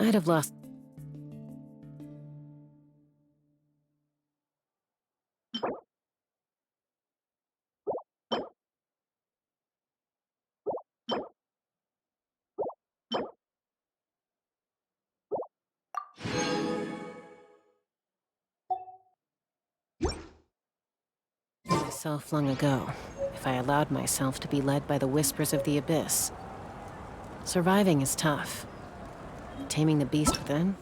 I'd have lost... myself long ago, if I allowed myself to be led by the whispers of the abyss. Surviving is tough. Taming the beast within?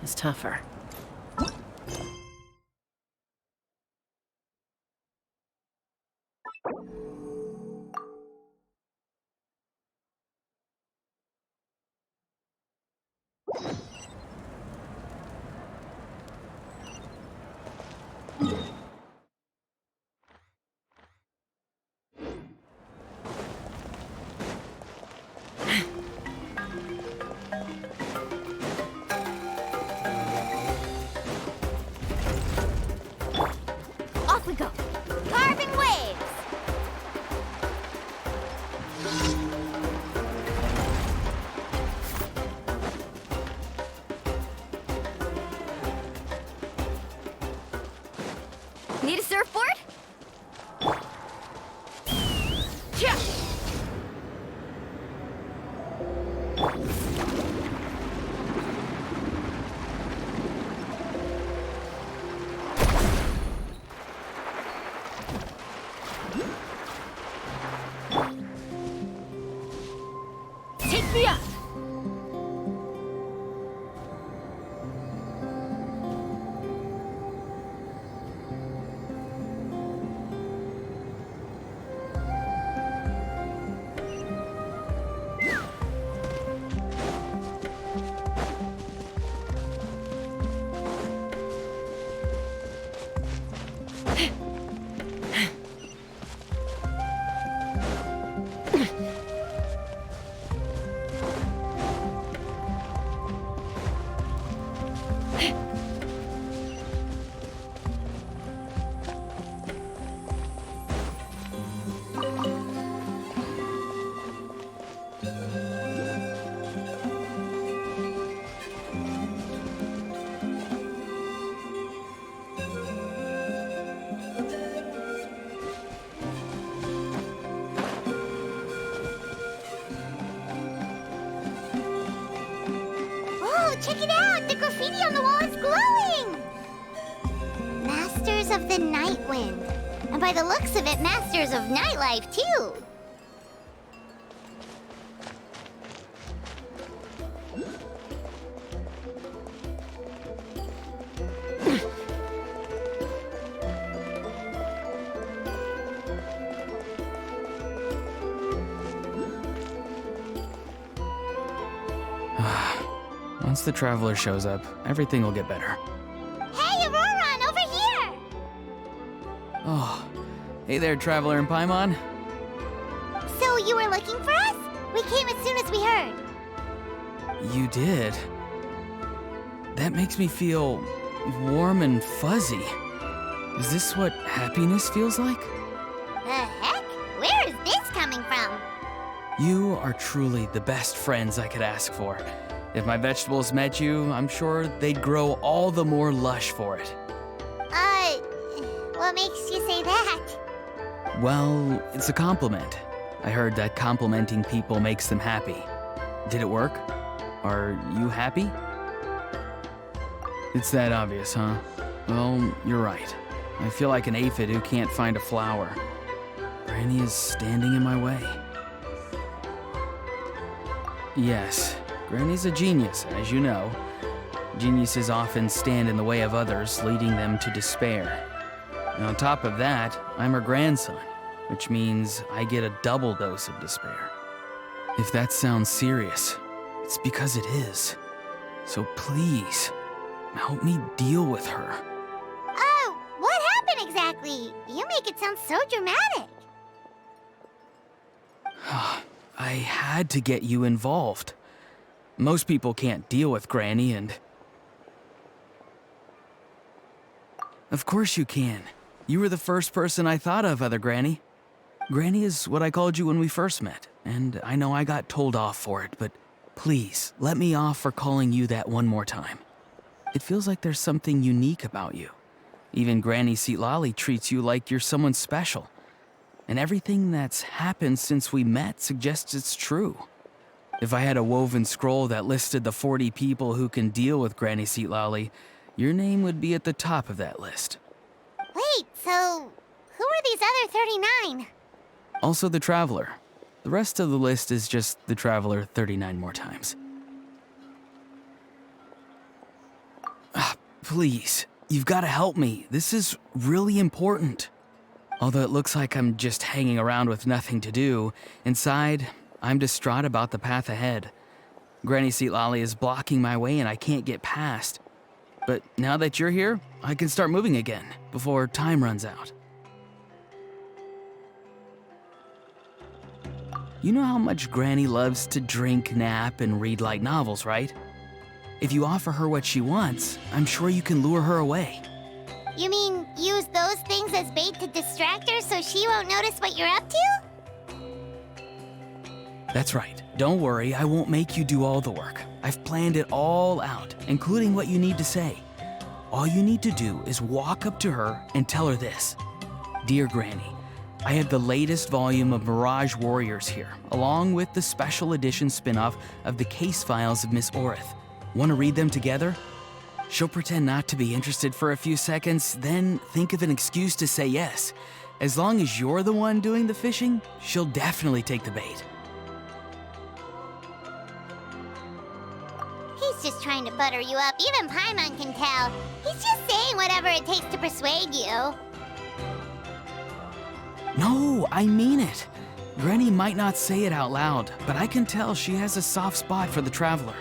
Is tougher. Off we go! Carving waves! Need a surfboard? Yeah. Take me up! Whoa, check it out! The graffiti on the wall is glowing! Masters of the Night Wind. And by the looks of it, Masters of Nightlife, too. Once the Traveler shows up, everything will get better. Hey, Auroran, over here! Oh, hey there, Traveler and Paimon. So you were looking for us? We came as soon as we heard. You did? That makes me feel warm and fuzzy. Is this what happiness feels like? The heck? Where is this coming from? You are truly the best friends I could ask for. If my vegetables met you, I'm sure they'd grow all the more lush for it. What makes you say that? Well, it's a compliment. I heard that complimenting people makes them happy. Did it work? Are you happy? It's that obvious, huh? Well, you're right. I feel like an aphid who can't find a flower. Granny is standing in my way. Yes, Granny's a genius, as you know. Geniuses often stand in the way of others, leading them to despair. And on top of that, I'm her grandson, which means I get a double dose of despair. If that sounds serious, it's because it is. So please, help me deal with her. Oh, what happened exactly? You make it sound so dramatic. had to get you involved. Most people can't deal with Granny, and... Of course you can. You were the first person I thought of, other Granny. Granny is what I called you when we first met, and I know I got told off for it, but please, let me off for calling you that one more time. It feels like there's something unique about you. Even Granny Seatlali treats you like you're someone special. And everything that's happened since we met suggests it's true. If I had a woven scroll that listed the 40 people who can deal with Granny Seatlali, your name would be at the top of that list. Wait, so who are these other 39? Also the Traveler. The rest of the list is just the Traveler 39 more times. Please, you've got to help me. This is really important. Although it looks like I'm just hanging around with nothing to do, inside, I'm distraught about the path ahead. Granny Seatlali is blocking my way and I can't get past. But now that you're here, I can start moving again, before time runs out. You know how much Granny loves to drink, nap, and read light novels, right? If you offer her what she wants, I'm sure you can lure her away. You mean use those things as bait to distract her so she won't notice what you're up to? That's right. Don't worry, I won't make you do all the work. I've planned it all out, including what you need to say. All you need to do is walk up to her and tell her this. Dear Granny, I have the latest volume of Mirage Warriors here, along with the special edition spin-off of the case files of Miss Orith. Want to read them together? She'll pretend not to be interested for a few seconds, then think of an excuse to say yes. As long as you're the one doing the fishing, she'll definitely take the bait. He's just trying to butter you up. Even Paimon can tell. He's just saying whatever it takes to persuade you. No, I mean it. Granny might not say it out loud, but I can tell she has a soft spot for the Traveler.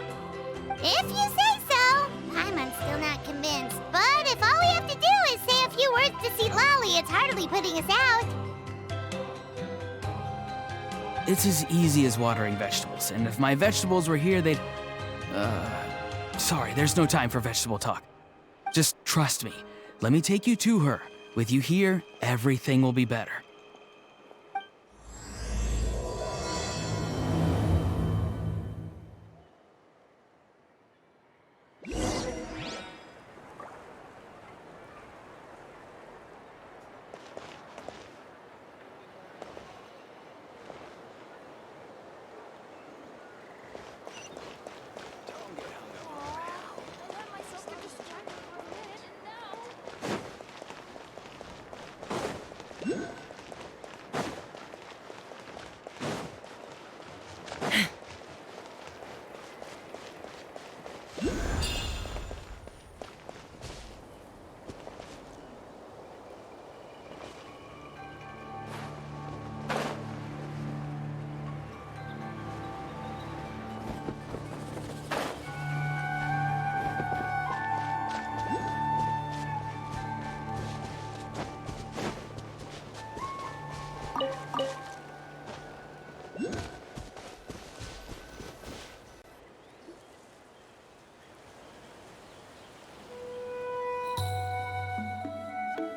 If you say so. Paimon's still not convinced, but if all we have to do is say a few words to Seatlali, it's hardly putting us out. It's as easy as watering vegetables, and if my vegetables were here, they'd... Sorry, there's no time for vegetable talk. Just trust me. Let me take you to her. With you here, everything will be better.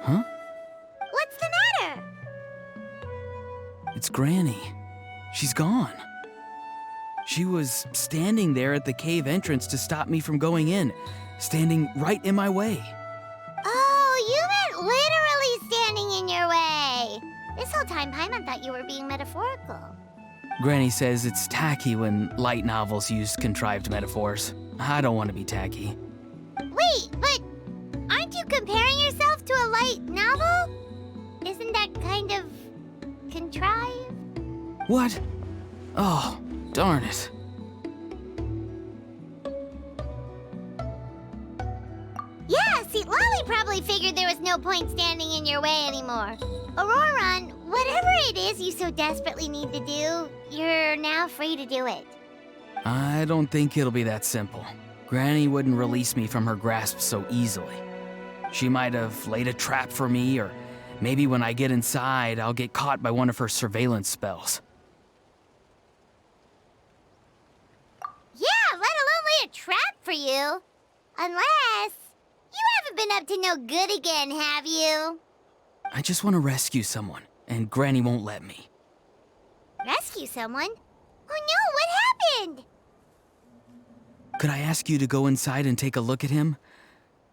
Huh? What's the matter? It's Granny. She's gone. She was standing there at the cave entrance to stop me from going in, standing right in my way. Oh, you meant literally standing in your way. This whole time, Paimon thought you were being metaphorical. Granny says it's tacky when light novels use contrived metaphors. I don't want to be tacky. Wait, but aren't you comparing yourself to a light novel? Isn't that kind of contrived? What? Oh, darn it. Yeah, see, Lolly probably figured there was no point standing in your way anymore. Auroron, whatever it is you so desperately need to do, you're now free to do it. I don't think it'll be that simple. Granny wouldn't release me from her grasp so easily. She might have laid a trap for me, or maybe when I get inside, I'll get caught by one of her surveillance spells. you. Unless... you haven't been up to no good again, have you? I just want to rescue someone, and Granny won't let me. Rescue someone? Oh no, what happened? Could I ask you to go inside and take a look at him?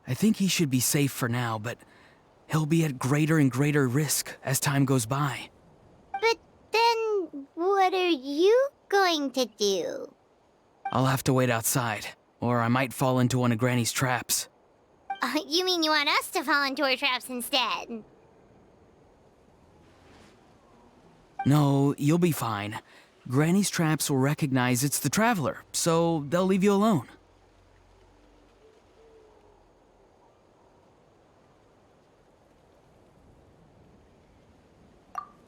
I think he should be safe for now, but he'll be at greater and greater risk as time goes by. But then, what are you going to do? I'll have to wait outside, or I might fall into one of Granny's traps. You mean you want us to fall into her traps instead? No, you'll be fine. Granny's traps will recognize it's the Traveler, so they'll leave you alone.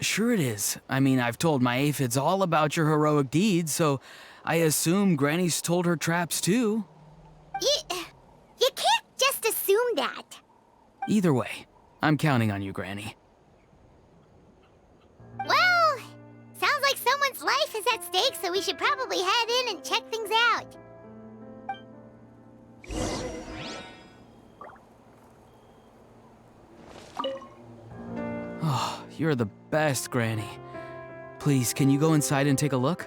Sure it is. I mean, I've told my aphids all about your heroic deeds, so I assume Granny's told her traps too. You can't just assume that. Either way, I'm counting on you, Granny. Well, sounds like someone's life is at stake, so we should probably head in and check things out. Oh, you're the best, Granny. Please, can you go inside and take a look?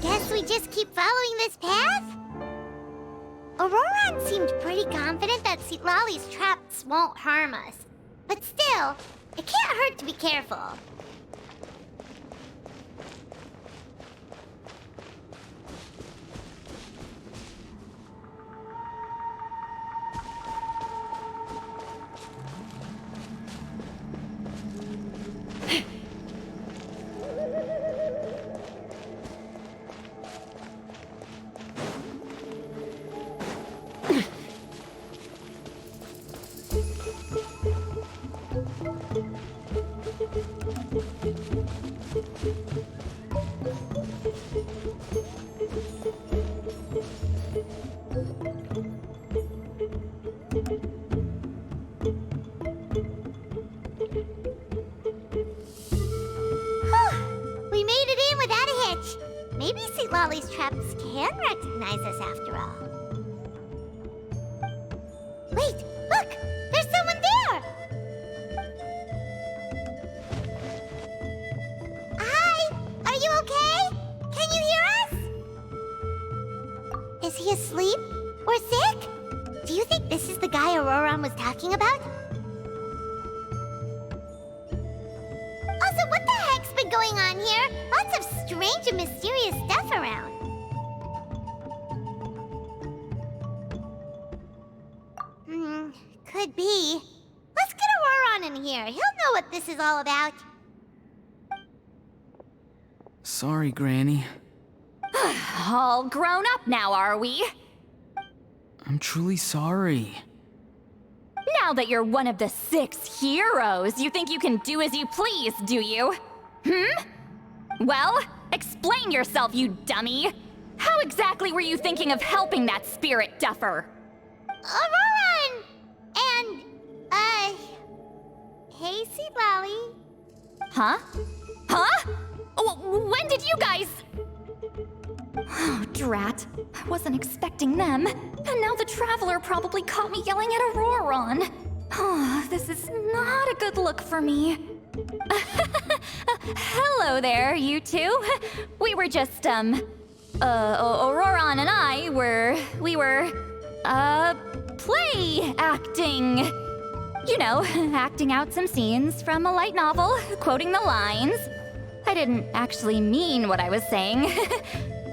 Guess we just keep following this path? Auroran seemed pretty confident that Lolly's traps won't harm us. But still, it can't hurt to be careful. We made it in without a hitch. Maybe St. Lolly's traps can recognize us after all. Wait, look! There's someone there! Hi! Are you okay? Can you hear us? Is he asleep? Or sick? Do you think this is the guy Auroran was talking about? Also, what the heck's been going on here? Lots of strange and mysterious stuff around. Could be. Let's get Auroran in here. He'll know what this is all about. Sorry, Granny. All grown up now, are we? I'm truly sorry. Now that you're one of the 6 heroes, you think you can do as you please, do you? Well, explain yourself, you dummy! How exactly were you thinking of helping that spirit duffer? Auroran! And, hey, Seed Lolly. Huh? Huh? When did you guys... Oh, drat. I wasn't expecting them. And now the Traveler probably caught me yelling at Auroran. Oh, this is not a good look for me. Hello there, you two. We were just, Auroran and I we were, play acting. You know, acting out some scenes from a light novel, quoting the lines. I didn't actually mean what I was saying.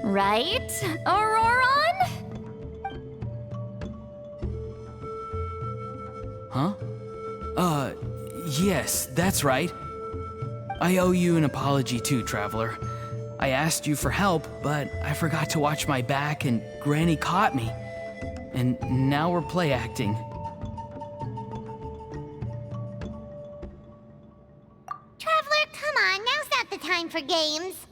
Right, Auroran? Huh? Yes, that's right. I owe you an apology too, Traveler. I asked you for help, but I forgot to watch my back and Granny caught me. And now we're play acting. Traveler, come on. Now's not the time for games.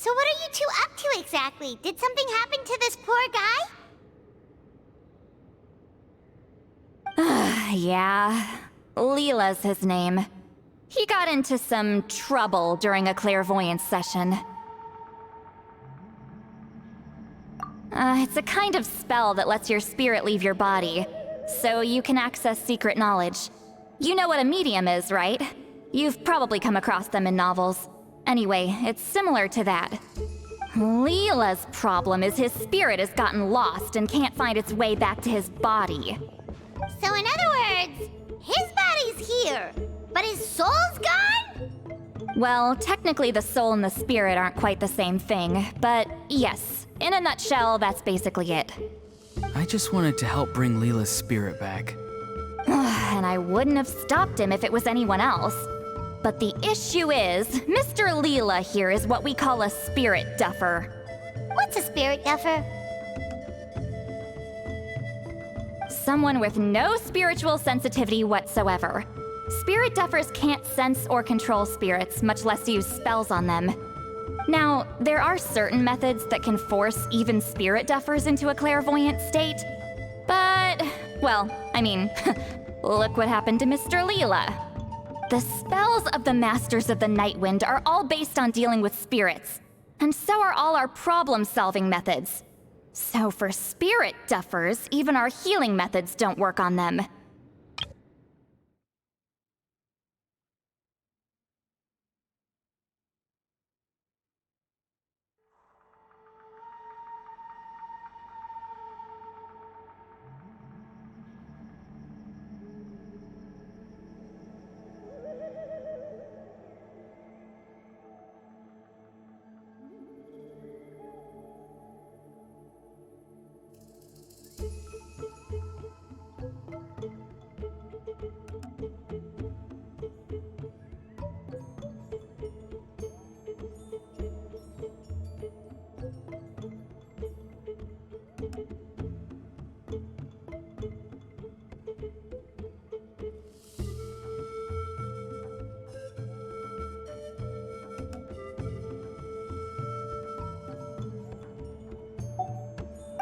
So what are you two up to exactly? Did something happen to this poor guy? Yeah. Leela's his name. He got into some trouble during a clairvoyance session. It's a kind of spell that lets your spirit leave your body, so you can access secret knowledge. You know what a medium is, right? You've probably come across them in novels. Anyway, it's similar to that. Leela's problem is his spirit has gotten lost and can't find its way back to his body. So in other words, his body's here, but his soul's gone? Well, technically the soul and the spirit aren't quite the same thing, but yes, in a nutshell, that's basically it. I just wanted to help bring Leela's spirit back. And I wouldn't have stopped him if it was anyone else. But the issue is, Mr. Leela here is what we call a spirit duffer. What's a spirit duffer? Someone with no spiritual sensitivity whatsoever. Spirit duffers can't sense or control spirits, much less use spells on them. Now, there are certain methods that can force even spirit duffers into a clairvoyant state, but, well, I mean, look what happened to Mr. Leela. The spells of the Masters of the Nightwind are all based on dealing with spirits, and so are all our problem-solving methods. So for spirit duffers, even our healing methods don't work on them.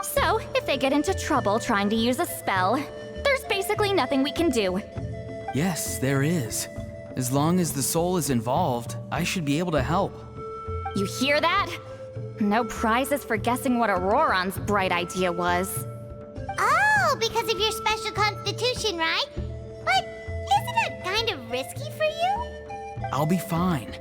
So, if they get into trouble trying to use a spell, there's basically nothing we can do. Yes, there is. As long as the soul is involved, I should be able to help. You hear that? No prizes for guessing what Auroron's bright idea was. Oh, because of your special constitution, right? But isn't that kind of risky for you? I'll be fine.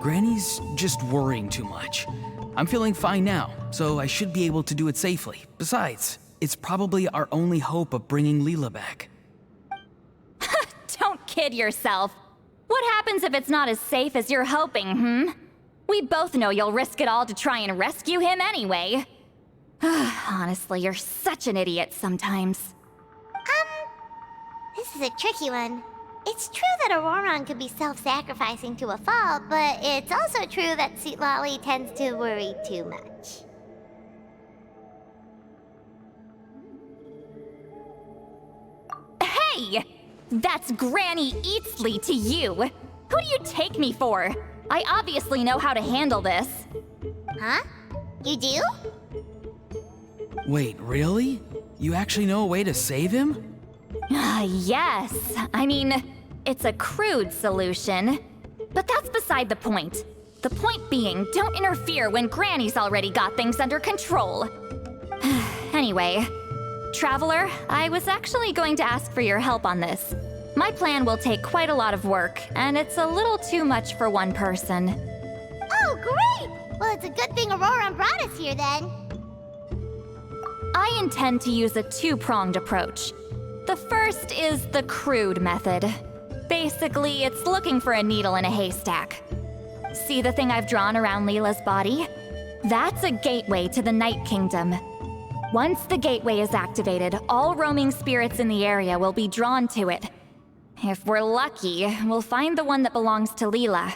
Granny's just worrying too much. I'm feeling fine now, so I should be able to do it safely. Besides, it's probably our only hope of bringing Leela back. Don't kid yourself. What happens if it's not as safe as you're hoping, We both know you'll risk it all to try and rescue him anyway. Honestly, you're such an idiot sometimes. This is a tricky one. It's true that Auroron could be self-sacrificing to a fault, but it's also true that Citlali tends to worry too much. Hey! That's Granny Eatsley to you! Who do you take me for? I obviously know how to handle this. Huh? You do? Wait, really? You actually know a way to save him? Yes. I mean, it's a crude solution. But that's beside the point. The point being, don't interfere when Granny's already got things under control. Anyway, Traveler, I was actually going to ask for your help on this. My plan will take quite a lot of work, and it's a little too much for one person. Oh, great! Well, it's a good thing Auroron brought us here then. I intend to use a two-pronged approach. The first is the crude method. Basically, it's looking for a needle in a haystack. See the thing I've drawn around Leela's body? That's a gateway to the Night Kingdom. Once the gateway is activated, all roaming spirits in the area will be drawn to it. If we're lucky, we'll find the one that belongs to Leela.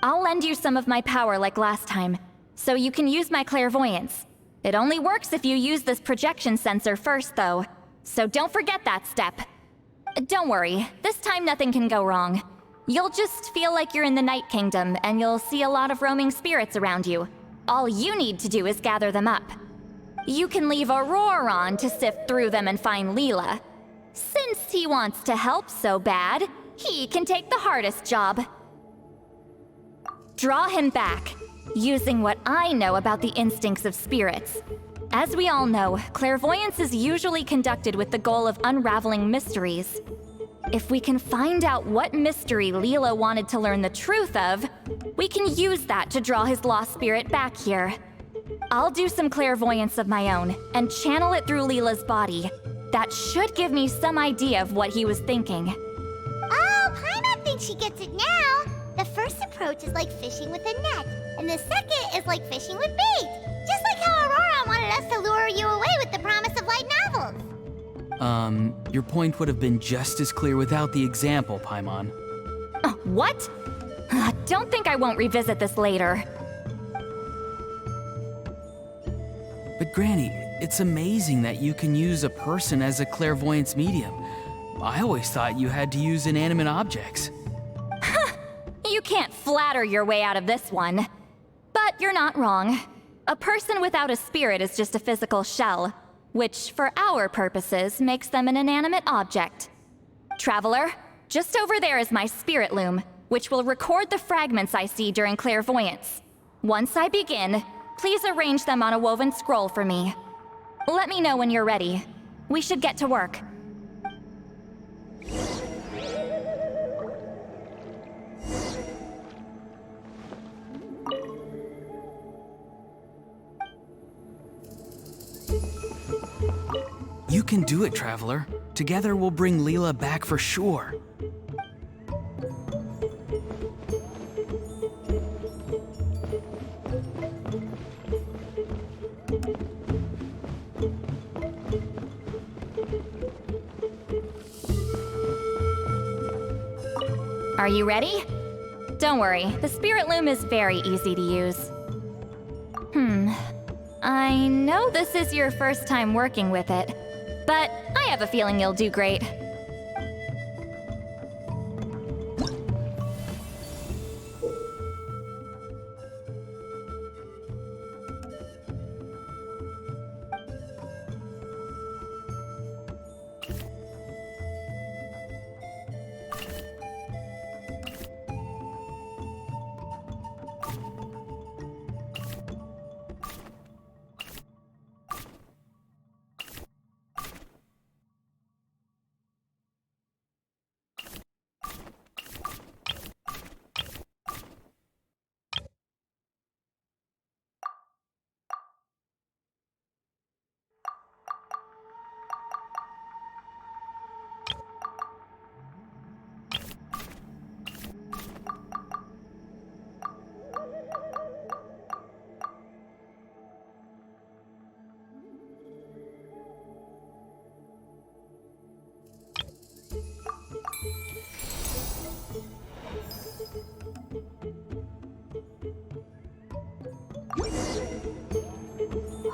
I'll lend you some of my power like last time, so you can use my clairvoyance. It only works if you use this projection sensor first, though, so don't forget that step. Don't worry, this time nothing can go wrong. You'll just feel like you're in the Night Kingdom, and you'll see a lot of roaming spirits around you. All you need to do is gather them up. You can leave Auroron to sift through them and find Leela. Since he wants to help so bad, he can take the hardest job. Draw him back, using what I know about the instincts of spirits. As we all know, clairvoyance is usually conducted with the goal of unraveling mysteries. If we can find out what mystery Leela wanted to learn the truth of, we can use that to draw his lost spirit back here. I'll do some clairvoyance of my own and channel it through Leela's body. That should give me some idea of what he was thinking. Oh, Paimon thinks she gets it now. The first approach is like fishing with a net, and the second is like fishing with bait. Just like how Aurora wanted us to lure you away with the promise of light novels. Your point would have been just as clear without the example, Paimon. What? Don't think I won't revisit this later. But Granny, it's amazing that you can use a person as a clairvoyance medium. I always thought you had to use inanimate objects. You can't flatter your way out of this one. But you're not wrong. A person without a spirit is just a physical shell, which, for our purposes, makes them an inanimate object. Traveler, just over there is my spirit loom, which will record the fragments I see during clairvoyance. Once I begin, please arrange them on a woven scroll for me. Let me know when you're ready. We should get to work. You can do it, Traveler. Together we'll bring Leela back for sure. Are you ready? Don't worry, the spirit loom is very easy to use. I know this is your first time working with it, but I have a feeling you'll do great.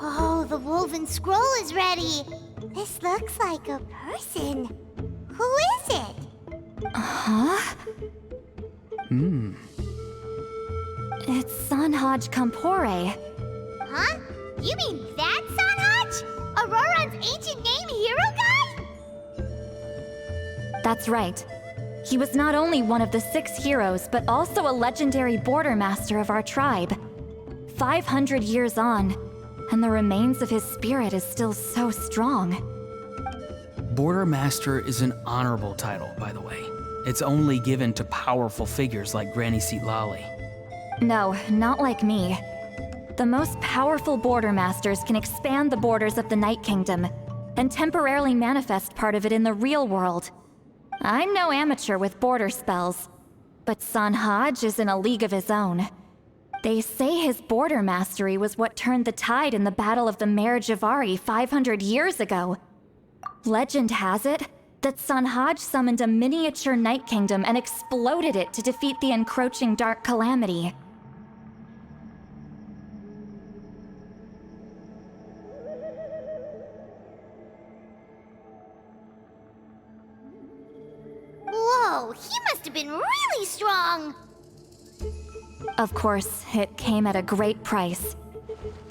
Oh, the woven scroll is ready. This looks like a person. Who is it? Huh? It's Sanhaj Kampore. Huh? You mean that Sanhaj? Auroron's ancient name hero guy? That's right. He was not only one of the 6 heroes, but also a legendary border master of our tribe. 500 years on, and the remains of his spirit is still so strong. Border Master is an honorable title, by the way. It's only given to powerful figures like Granny Seatlali. No, not like me. The most powerful border masters can expand the borders of the Night Kingdom and temporarily manifest part of it in the real world. I'm no amateur with border spells, but Sanhaj is in a league of his own. They say his border mastery was what turned the tide in the Battle of the Mare Javari 500 years ago. Legend has it that Sanhaj summoned a miniature Night Kingdom and exploded it to defeat the encroaching Dark Calamity. Whoa, he must have been really strong. Of course, it came at a great price.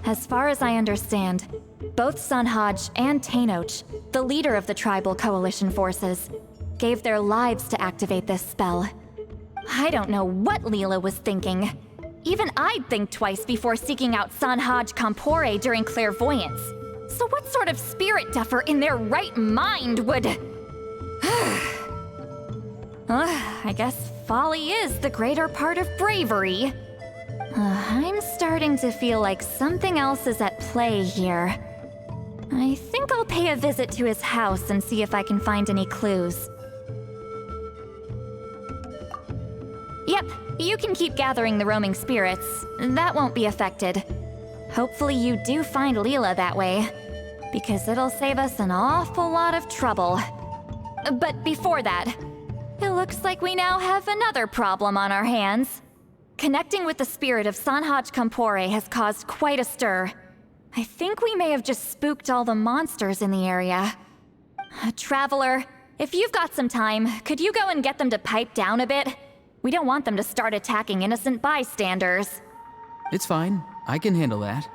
As far as I understand, both Sunhaj and Tainoch, the leader of the tribal coalition forces, gave their lives to activate this spell. I don't know what Leela was thinking. Even I'd think twice before seeking out Sanhaj Kampore during clairvoyance. So what sort of spirit duffer in their right mind would... I guess folly is the greater part of bravery. I'm starting to feel like something else is at play here. I think I'll pay a visit to his house and see if I can find any clues. Yep, you can keep gathering the roaming spirits. That won't be affected. Hopefully you do find Leela that way, because it'll save us an awful lot of trouble. But before that, it looks like we now have another problem on our hands. Connecting with the spirit of Sanhaj Kampore has caused quite a stir. I think we may have just spooked all the monsters in the area. Traveler, if you've got some time, could you go and get them to pipe down a bit? We don't want them to start attacking innocent bystanders. It's fine. I can handle that.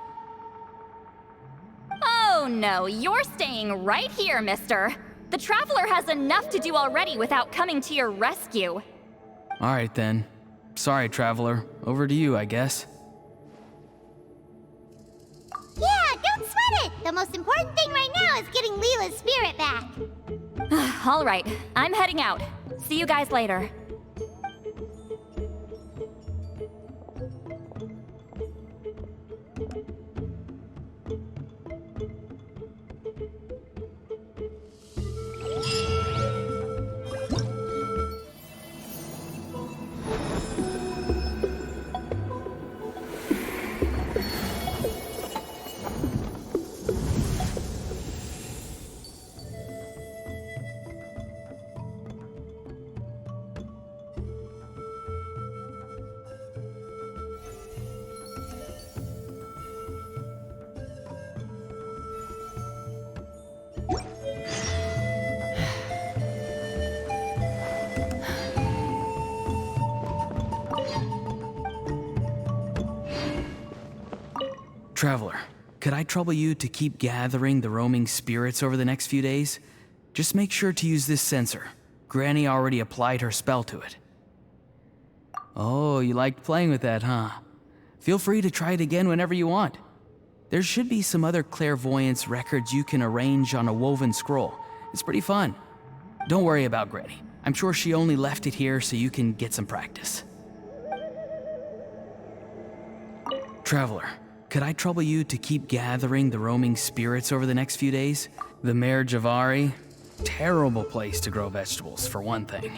Oh no, you're staying right here, mister. The Traveler has enough to do already without coming to your rescue. All right then. Sorry, Traveler. Over to you, I guess. Yeah, don't sweat it! The most important thing right now is getting Leela's spirit back. All right, I'm heading out. See you guys later. Traveler, could I trouble you to keep gathering the roaming spirits over the next few days? Just make sure to use this sensor. Granny already applied her spell to it. Oh, you liked playing with that, huh? Feel free to try it again whenever you want. There should be some other clairvoyance records you can arrange on a woven scroll. It's pretty fun. Don't worry about Granny. I'm sure she only left it here so you can get some practice. Traveler, could I trouble you to keep gathering the roaming spirits over the next few days? The Mare Javari? Terrible place to grow vegetables, for one thing.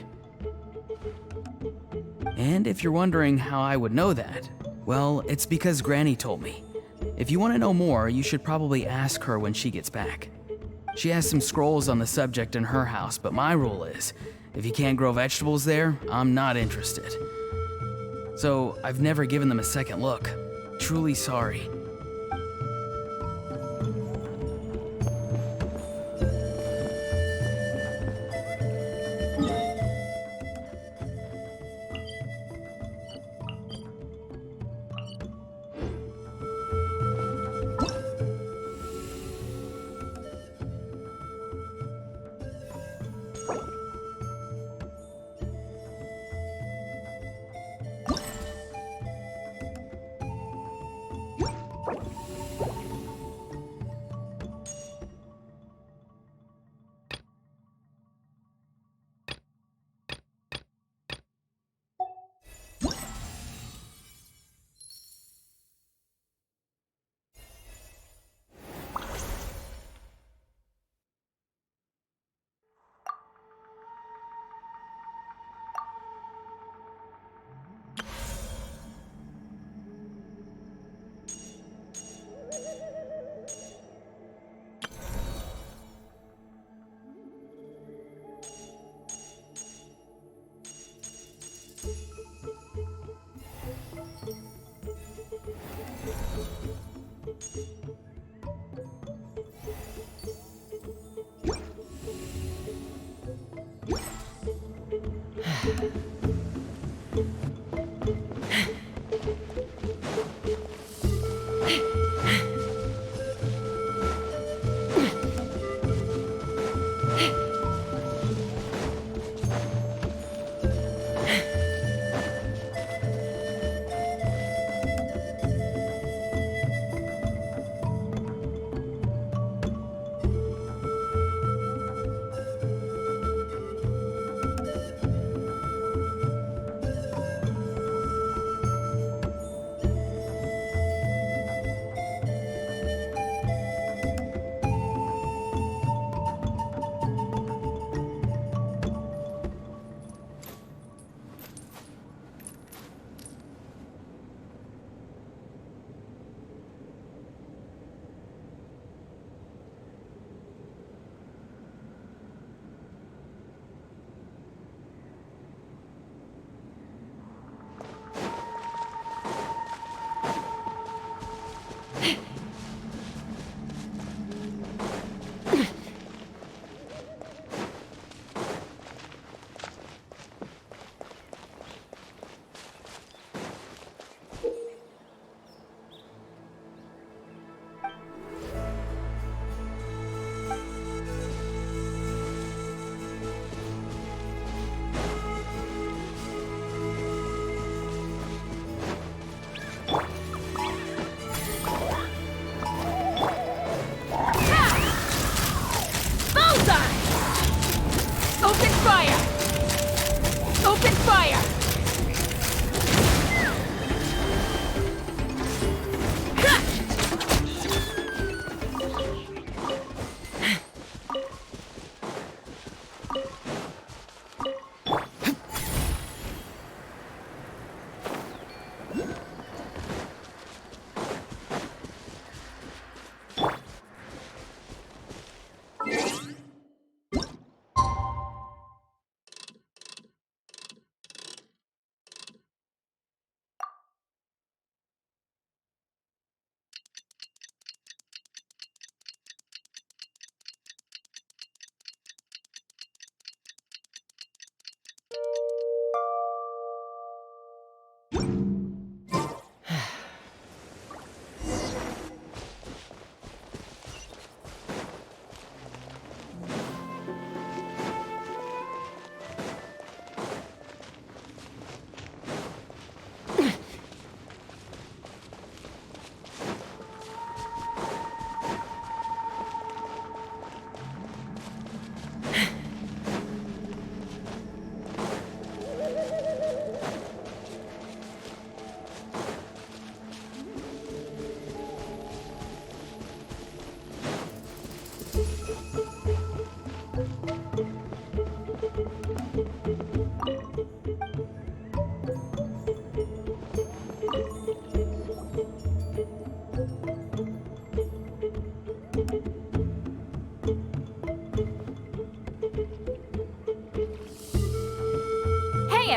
And if you're wondering how I would know that, well, it's because Granny told me. If you want to know more, you should probably ask her when she gets back. She has some scrolls on the subject in her house, but my rule is, if you can't grow vegetables there, I'm not interested. So I've never given them a second look. Truly sorry.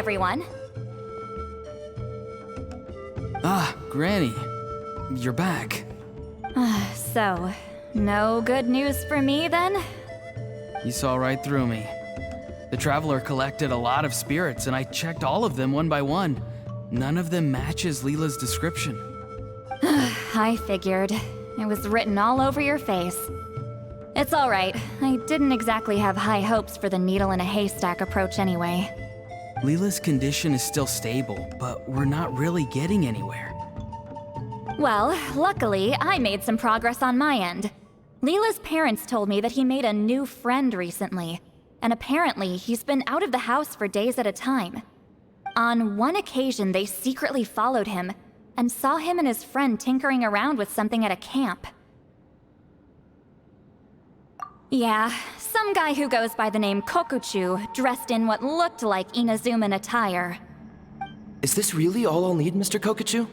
everyone. Ah, Granny. You're back. So, no good news for me then? You saw right through me. The Traveler collected a lot of spirits, and I checked all of them one by one. None of them matches Leela's description. I figured. It was written all over your face. It's alright. I didn't exactly have high hopes for the needle in a haystack approach anyway. Leela's condition is still stable, but we're not really getting anywhere. Well, luckily, I made some progress on my end. Leela's parents told me that he made a new friend recently, and apparently he's been out of the house for days at a time. On one occasion, they secretly followed him and saw him and his friend tinkering around with something at a camp. Yeah, some guy who goes by the name Kokuchu, dressed in what looked like Inazuman attire. Is this really all I'll need, Mr. Kokuchu?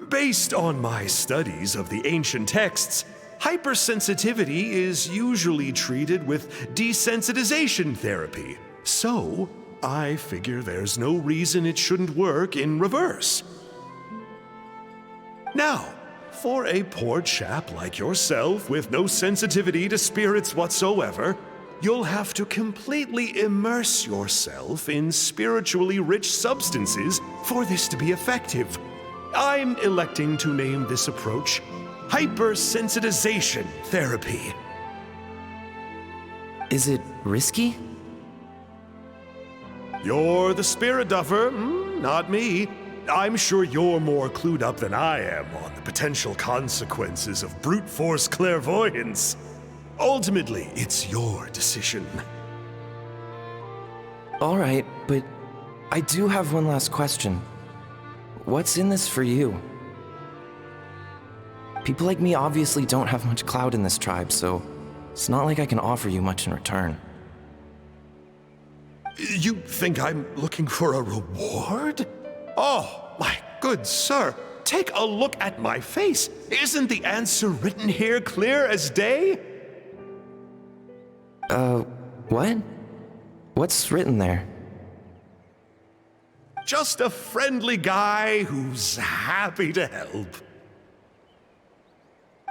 Based on my studies of the ancient texts, hypersensitivity is usually treated with desensitization therapy. So, I figure there's no reason it shouldn't work in reverse. Now, for a poor chap like yourself with no sensitivity to spirits whatsoever, you'll have to completely immerse yourself in spiritually rich substances for this to be effective. I'm electing to name this approach hypersensitization therapy. Is it risky? You're the spirit duffer, not me. I'm sure you're more clued up than I am on the potential consequences of brute force clairvoyance. Ultimately, it's your decision. All right, but I do have one last question. What's in this for you? People like me obviously don't have much clout in this tribe, so it's not like I can offer you much in return. You think I'm looking for a reward? Oh, my good sir, take a look at my face. Isn't the answer written here clear as day? What? What's written there? Just a friendly guy who's happy to help.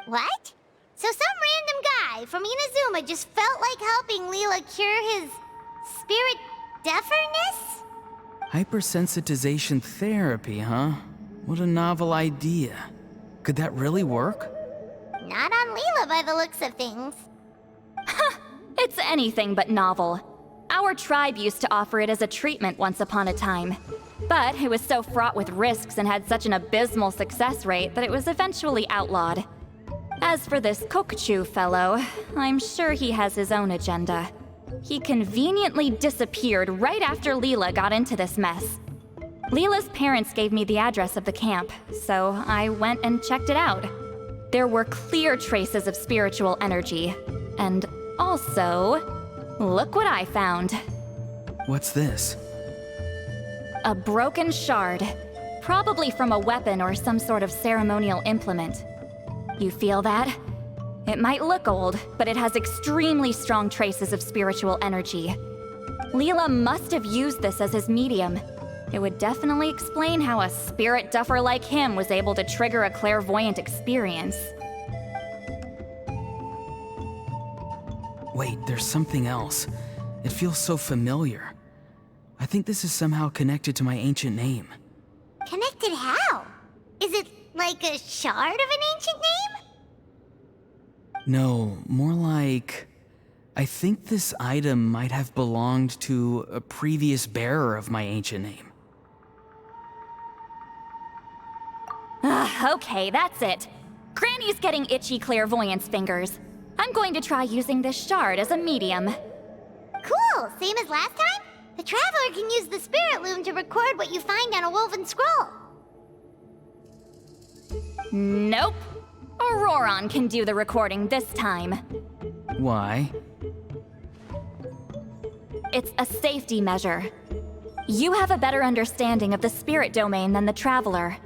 What? So some random guy from Inazuma just felt like helping Leela cure his spirit deaferness? Hypersensitization therapy, huh? What a novel idea. Could that really work? Not on Leela by the looks of things. It's anything but novel. Our tribe used to offer it as a treatment once upon a time. But it was so fraught with risks and had such an abysmal success rate that it was eventually outlawed. As for this Kokuchu fellow, I'm sure he has his own agenda. He conveniently disappeared right after Leela got into this mess. Leela's parents gave me the address of the camp, so I went and checked it out. There were clear traces of spiritual energy. And also, look what I found. What's this? A broken shard, probably from a weapon or some sort of ceremonial implement. You feel that? It might look old, but it has extremely strong traces of spiritual energy. Leela must have used this as his medium. It would definitely explain how a spirit duffer like him was able to trigger a clairvoyant experience. Wait, there's something else. It feels so familiar. I think this is somehow connected to my ancient name. Connected how? Is it like a shard of an ancient name? No, more like... I think this item might have belonged to a previous bearer of my ancient name. Okay, that's it. Granny's getting itchy clairvoyance fingers. I'm going to try using this shard as a medium. Cool, same as last time? The Traveler can use the Spirit Loom to record what you find on a woven scroll. Nope. Auroron can do the recording this time. Why? It's a safety measure. You have a better understanding of the spirit domain than the Traveler.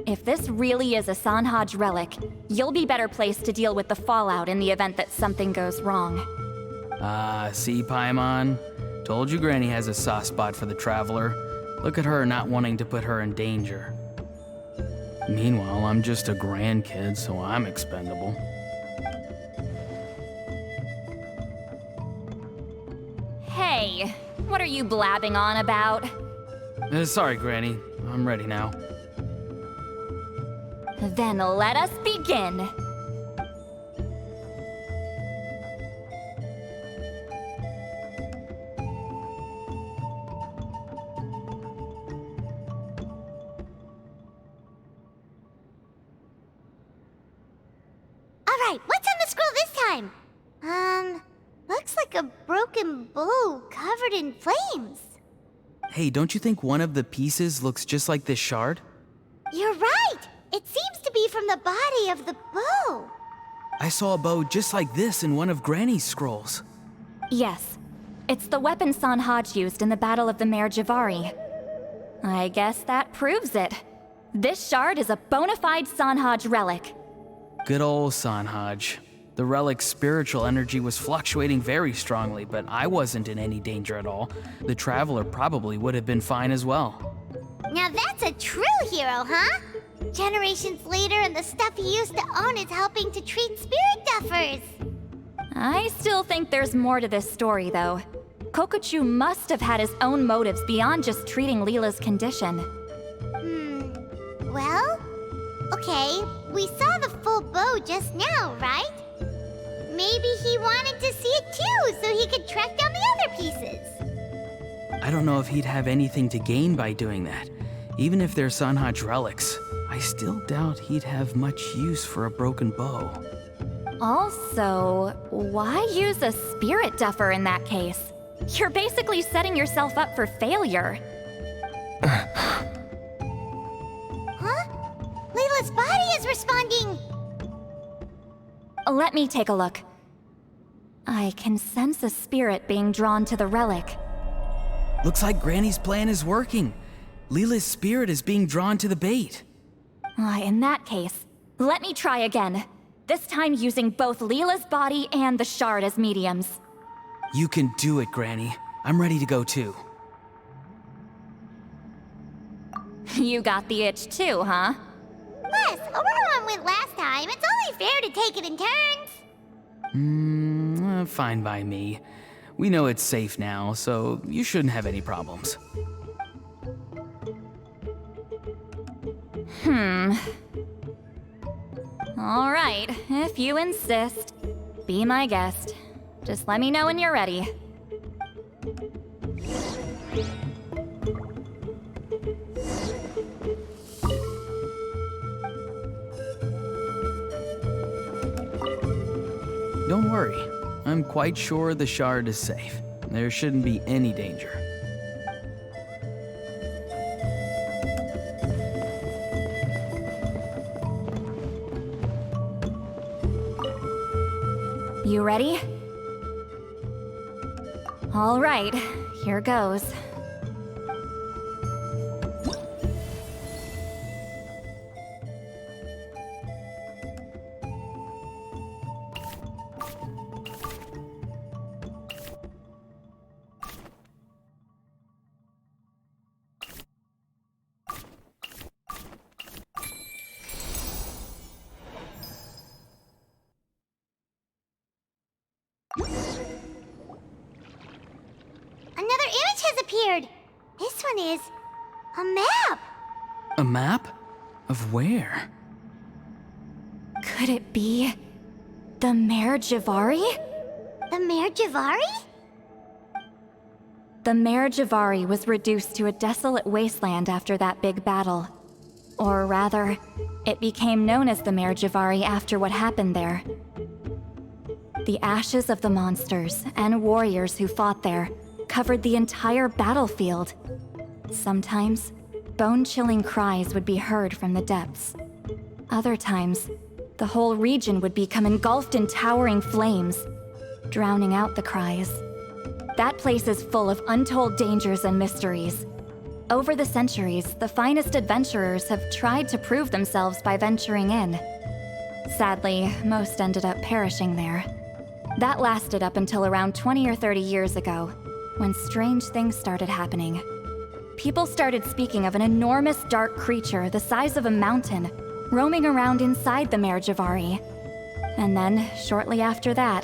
If this really is a Sanhaj relic, you'll be better placed to deal with the fallout in the event that something goes wrong. See, Paimon? Told you Granny has a soft spot for the traveler. Look at her not wanting to put her in danger. Meanwhile, I'm just a grandkid, so I'm expendable. Hey, what are you blabbing on about? Sorry, Granny. I'm ready now. Then let us begin. Alright, what's on the scroll this time? Looks like a broken bow covered in flames. Hey, don't you think one of the pieces looks just like this shard? You're right! It seems to be from the body of the bow. I saw a bow just like this in one of Granny's scrolls. Yes, it's the weapon Sanhaj used in the Battle of the Mare Javari. I guess that proves it. This shard is a bona fide Sanhaj relic. Good old Sanhaj. The relic's spiritual energy was fluctuating very strongly, but I wasn't in any danger at all. The traveler probably would have been fine as well. Now that's a true hero, huh? Generations later and the stuff he used to own is helping to treat spirit duffers. I still think there's more to this story, though. Kokochu must have had his own motives beyond just treating Leela's condition. Well, okay, we saw the full bow just now, right? Maybe he wanted to see it too, so he could track down the other pieces. I don't know if he'd have anything to gain by doing that. Even if they're Sanhaj relics, I still doubt he'd have much use for a broken bow. Also, why use a spirit duffer in that case? You're basically setting yourself up for failure. Huh? Layla's body is responding! Let me take a look. I can sense a spirit being drawn to the relic. Looks like Granny's plan is working. Leela's spirit is being drawn to the bait. In that case, let me try again. This time using both Leela's body and the shard as mediums. You can do it, Granny. I'm ready to go too. You got the itch too, huh? Plus, Aurora went last time. It's only fair to take it in turns. Fine by me. We know it's safe now, so you shouldn't have any problems. All right, if you insist. Be my guest. Just let me know when you're ready. Don't worry. I'm quite sure the shard is safe. There shouldn't be any danger. You ready? All right, here goes. Another image has appeared. This one is a map. A map? Of where? Could it be the Mare Javari? The Mare Javari? The Mare Javari was reduced to a desolate wasteland after that big battle. Or rather, it became known as the Mare Javari after what happened there. The ashes of the monsters and warriors who fought there covered the entire battlefield. Sometimes, bone-chilling cries would be heard from the depths. Other times, the whole region would become engulfed in towering flames, drowning out the cries. That place is full of untold dangers and mysteries. Over the centuries, the finest adventurers have tried to prove themselves by venturing in. Sadly, most ended up perishing there. That lasted up until around 20 or 30 years ago. when strange things started happening. People started speaking of an enormous dark creature the size of a mountain, roaming around inside the Mare Javari. And then, shortly after that,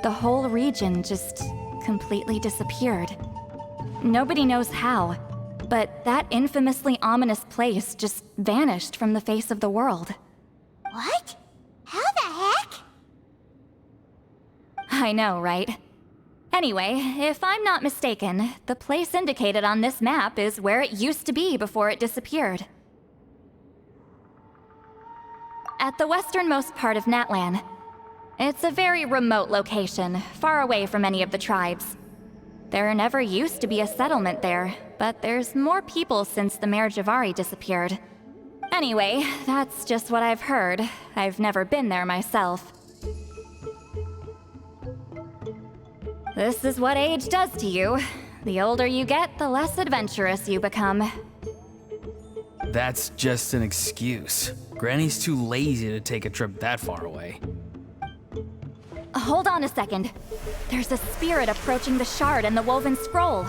the whole region just completely disappeared. Nobody knows how, but that infamously ominous place just vanished from the face of the world. What? How the heck? I know, right? Anyway, if I'm not mistaken, the place indicated on this map is where it used to be before it disappeared. At the westernmost part of Natlan. It's a very remote location, far away from any of the tribes. There never used to be a settlement there, but there's more people since the Mare Javari disappeared. Anyway, that's just what I've heard. I've never been there myself. This is what age does to you. The older you get, the less adventurous you become. That's just an excuse. Granny's too lazy to take a trip that far away. Hold on a second. There's a spirit approaching the shard and the woven scroll.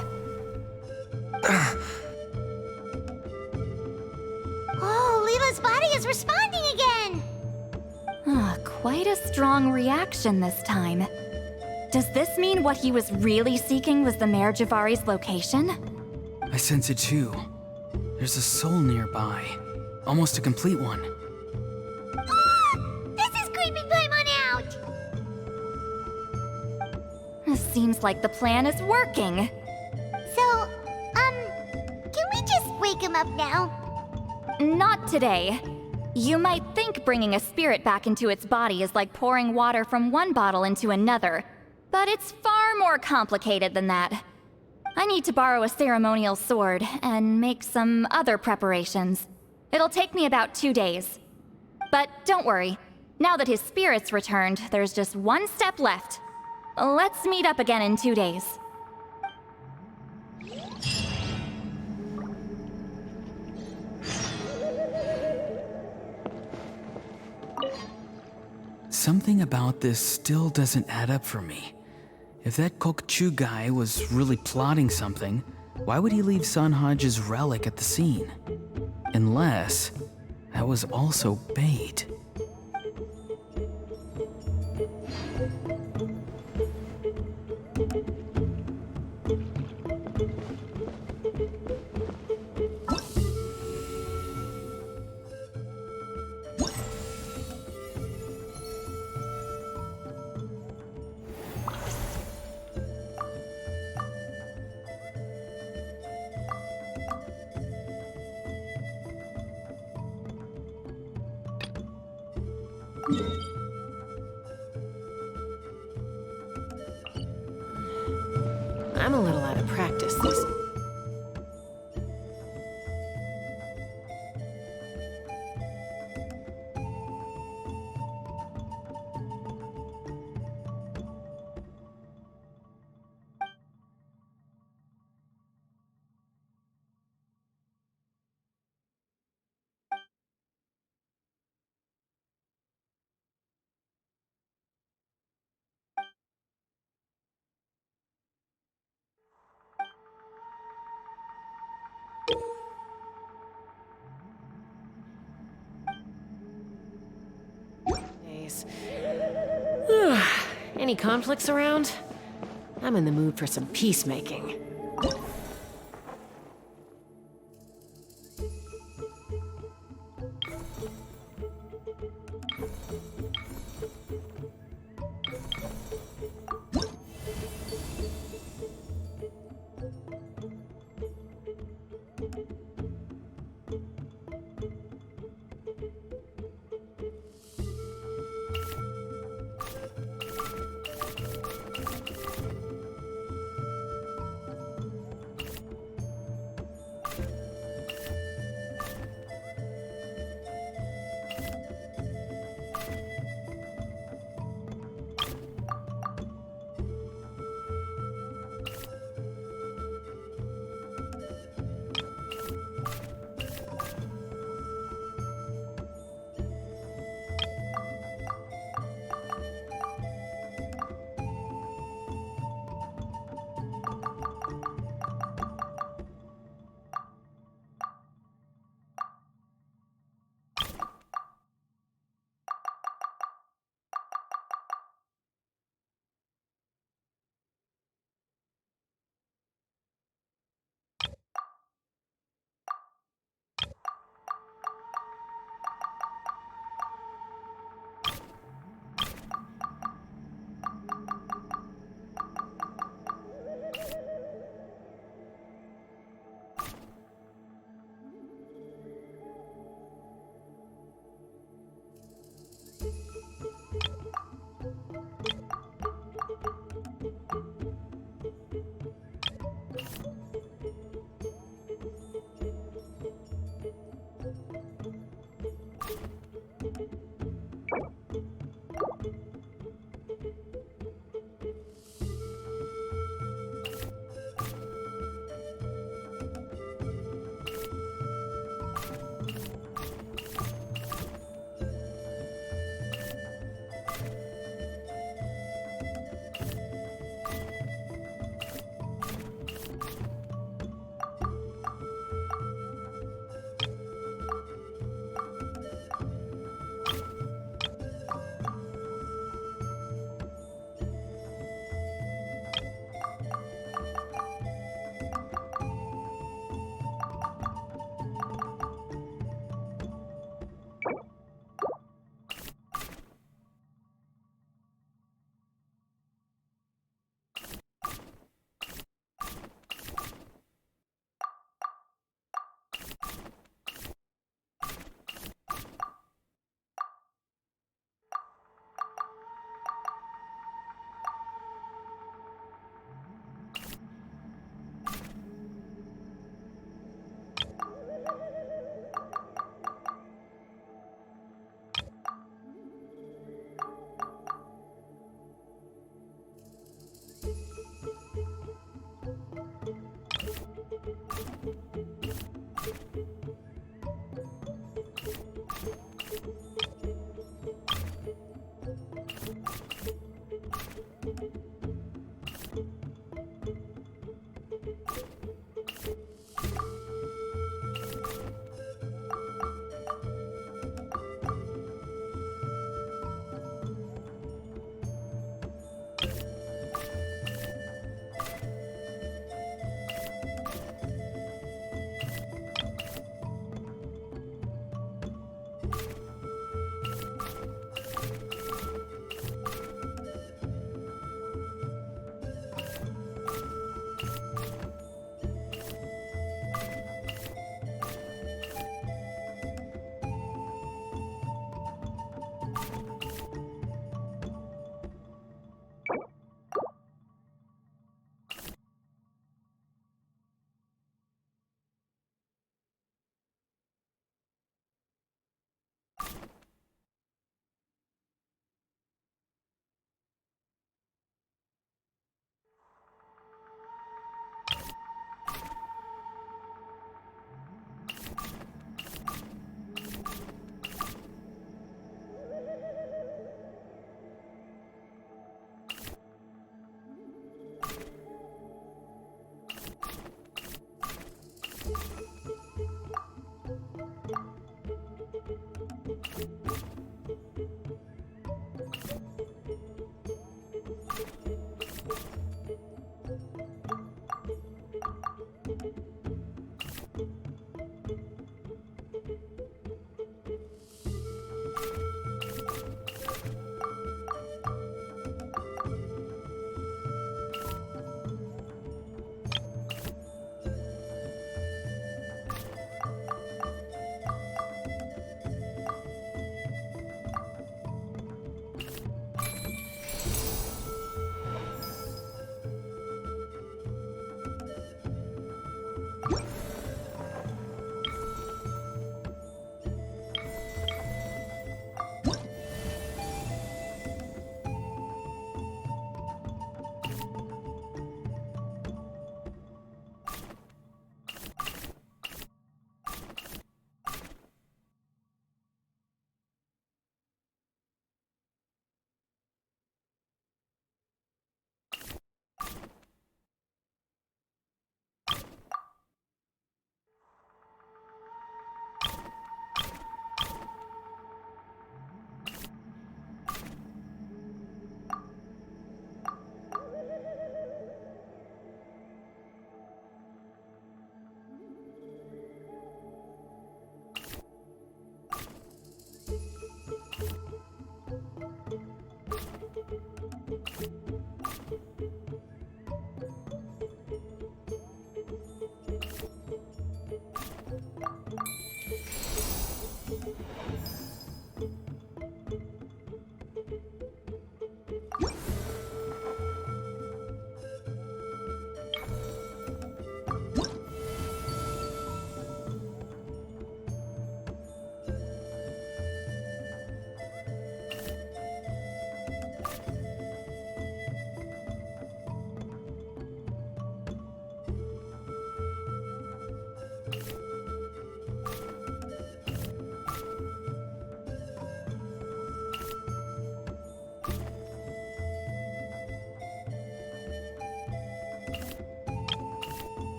Oh, Leela's body is responding again! Quite a strong reaction this time. Does this mean what he was really seeking was the Mare Javari's location? I sense it too. There's a soul nearby. Almost a complete one. This is creeping Paimon out! Seems like the plan is working. So, can we just wake him up now? Not today. You might think bringing a spirit back into its body is like pouring water from one bottle into another, but it's far more complicated than that. I need to borrow a ceremonial sword and make some other preparations. It'll take me about 2 days. But don't worry, now that his spirit's returned, there's just one step left. Let's meet up again in 2 days. Something about this still doesn't add up for me. If that Kokchu guy was really plotting something, why would he leave Sanhage's relic at the scene? Unless that was also bait. I'm a little out of practice these. Any conflicts around? I'm in the mood for some peacemaking.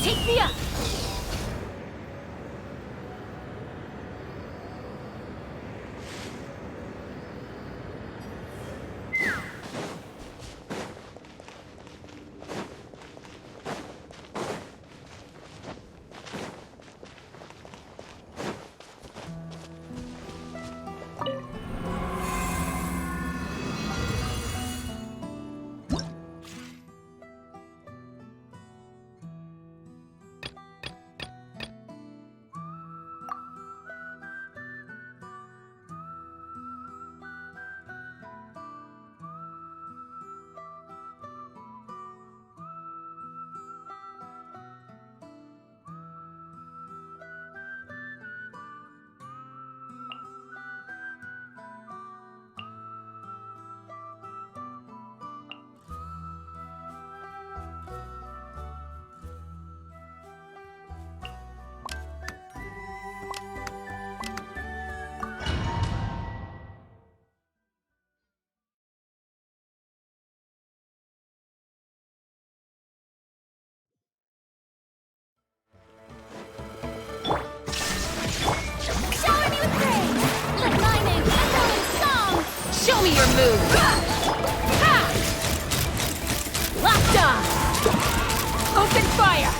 Take me up! move! Locked on! Open fire!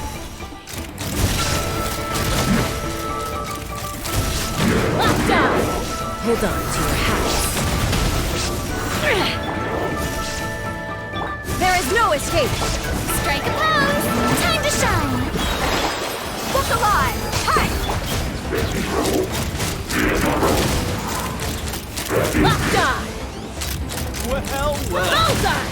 Locked on! Hold on to your hats. There is no escape! Strike a pose! Time to shine! Look alive! Hi! Locked on! Well. Bullseye!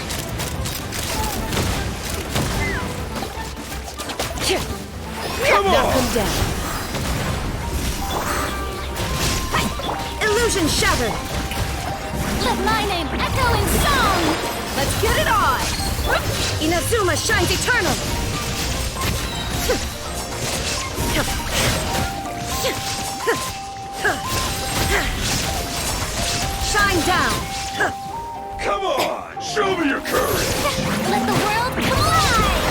Come Knock on! him down. Illusion shattered! Let my name echo in song! Let's get it on! Inazuma shines eternal! Shine down! Come on! Show me your courage! Let the world come alive!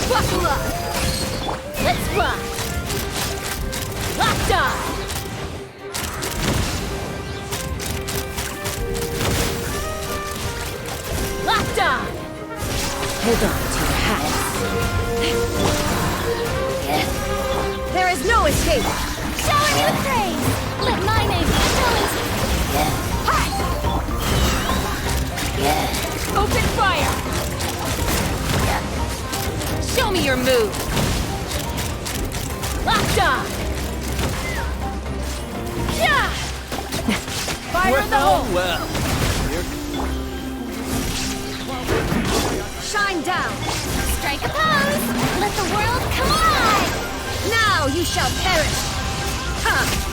Buckle up! Let's rock! Locked on! Locked on! Hold on to your hats. There is no escape! Shower me with praise! Let my name echo in Hi! Open fire! Show me your move! Locked on! Yeah! Fire in the hole! Shine down! strike a pose! Let the world come alive! Now you shall perish! Ha!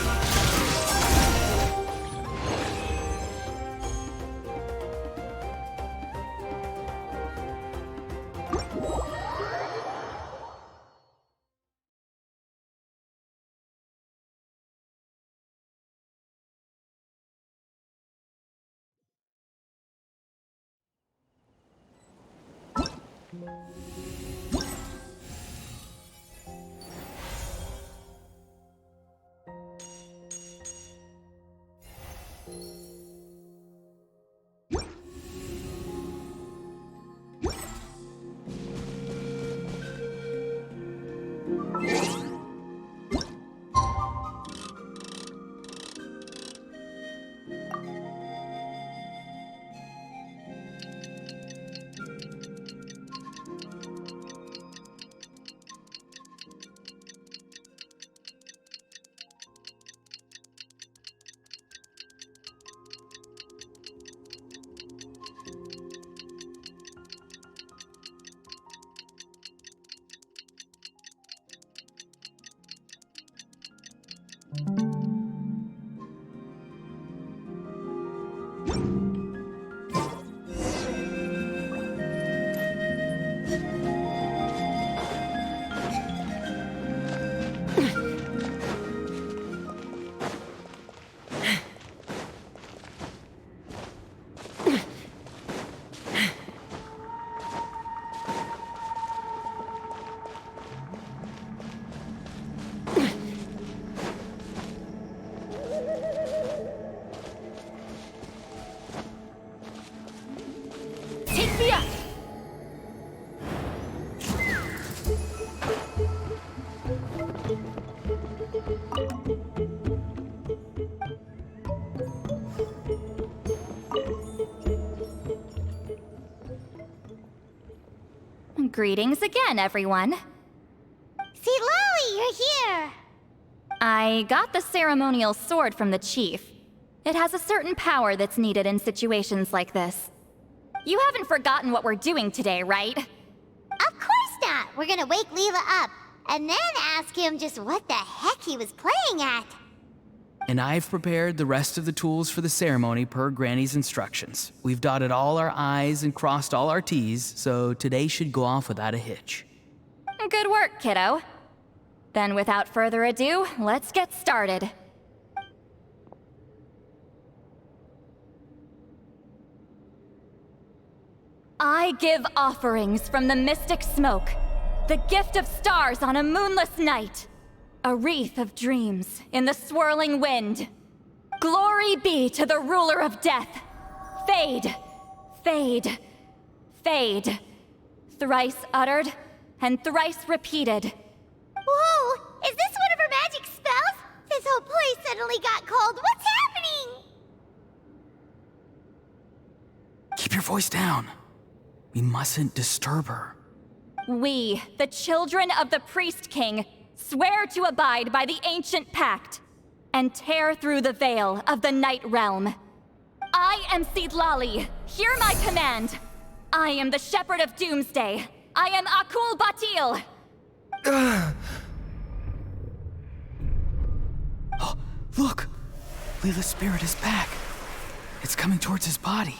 Take me up! Greetings again, everyone. See, Lolly, you're here. I got the ceremonial sword from the chief. It has a certain power that's needed in situations like this. You haven't forgotten what we're doing today, right? Of course not. We're gonna wake Leela up and then ask him just what the heck he was playing at. And I've prepared the rest of the tools for the ceremony per Granny's instructions. We've dotted all our I's and crossed all our T's, so today should go off without a hitch. Good work, kiddo. Then without further ado, let's get started. I give offerings from the mystic smoke, the gift of stars on a moonless night, a wreath of dreams in the swirling wind. Glory be to the ruler of death. Fade, fade, fade. Thrice uttered and thrice repeated. Whoa! Is this one of her magic spells? This whole place suddenly got cold. What's happening? Keep your voice down. We mustn't disturb her. We, the children of the Priest King, swear to abide by the ancient pact and tear through the veil of the Night Realm. I am Seedlali. Hear my command. I am the Shepherd of Doomsday. I am Akul Batil. Oh, look! Leela's spirit is back. It's coming towards his body.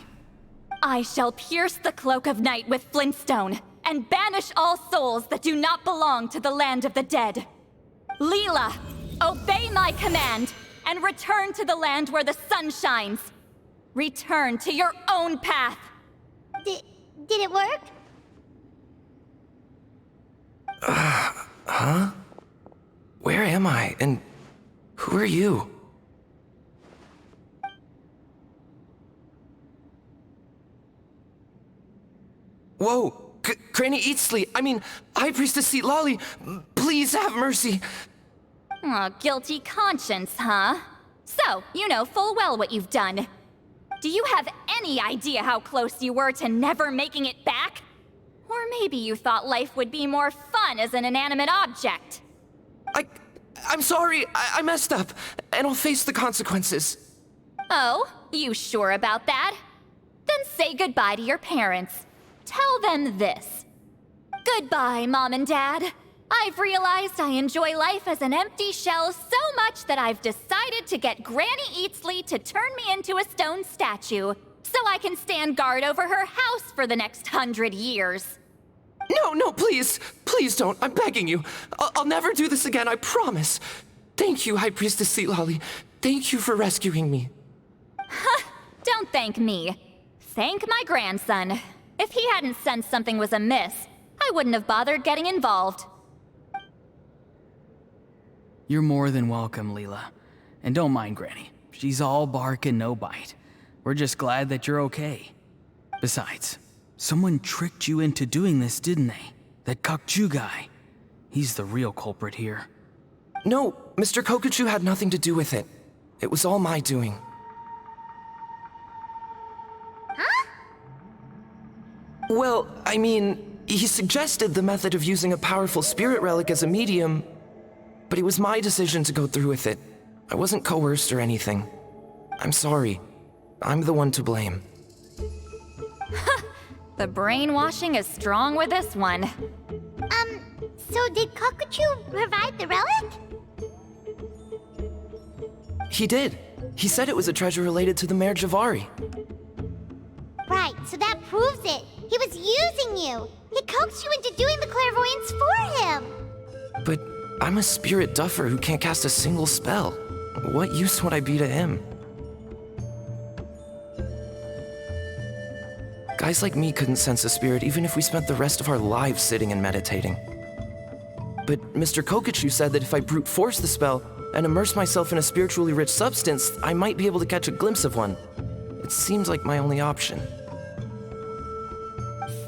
I shall pierce the cloak of night with flintstone and banish all souls that do not belong to the land of the dead. Leela, obey my command and return to the land where the sun shines. Return to your own path. Did it work? Huh? Where am I? And who are you? Whoa! Granny Eatsley, High Priestess Seedlali, please have mercy. Aw, guilty conscience, huh? So, you know full well what you've done. Do you have any idea how close you were to never making it back? Or maybe you thought life would be more fun as an inanimate object. I'm sorry, I messed up, and I'll face the consequences. Oh, you sure about that? Then say goodbye to your parents. Tell them this. Goodbye, Mom and Dad. I've realized I enjoy life as an empty shell so much that I've decided to get Granny Eatsley to turn me into a stone statue, so I can stand guard over her house for the next 100 years. No, please. Please don't. I'm begging you. I'll never do this again, I promise. Thank you, High Priestess Seedlali. Thank you for rescuing me. Don't thank me. Thank my grandson. If he hadn't sensed something was amiss, I wouldn't have bothered getting involved. You're more than welcome, Leela. And don't mind Granny. She's all bark and no bite. We're just glad that you're okay. Besides, someone tricked you into doing this, didn't they? That Kokju guy. He's the real culprit here. No, Mr. Kokuchu had nothing to do with it. It was all my doing. Huh? Well, he suggested the method of using a powerful spirit relic as a medium, but it was my decision to go through with it. I wasn't coerced or anything. I'm sorry. I'm the one to blame. The brainwashing is strong with this one. So did Kokuchu provide the relic? He did. He said it was a treasure related to the Mare Javari. Right, so that proves it. He was using you. He coaxed you into doing the clairvoyance for him. But I'm a spirit duffer who can't cast a single spell. What use would I be to him? Guys like me couldn't sense a spirit even if we spent the rest of our lives sitting and meditating. But Mr. Kokuchu said that if I brute force the spell and immerse myself in a spiritually rich substance, I might be able to catch a glimpse of one. It seems like my only option.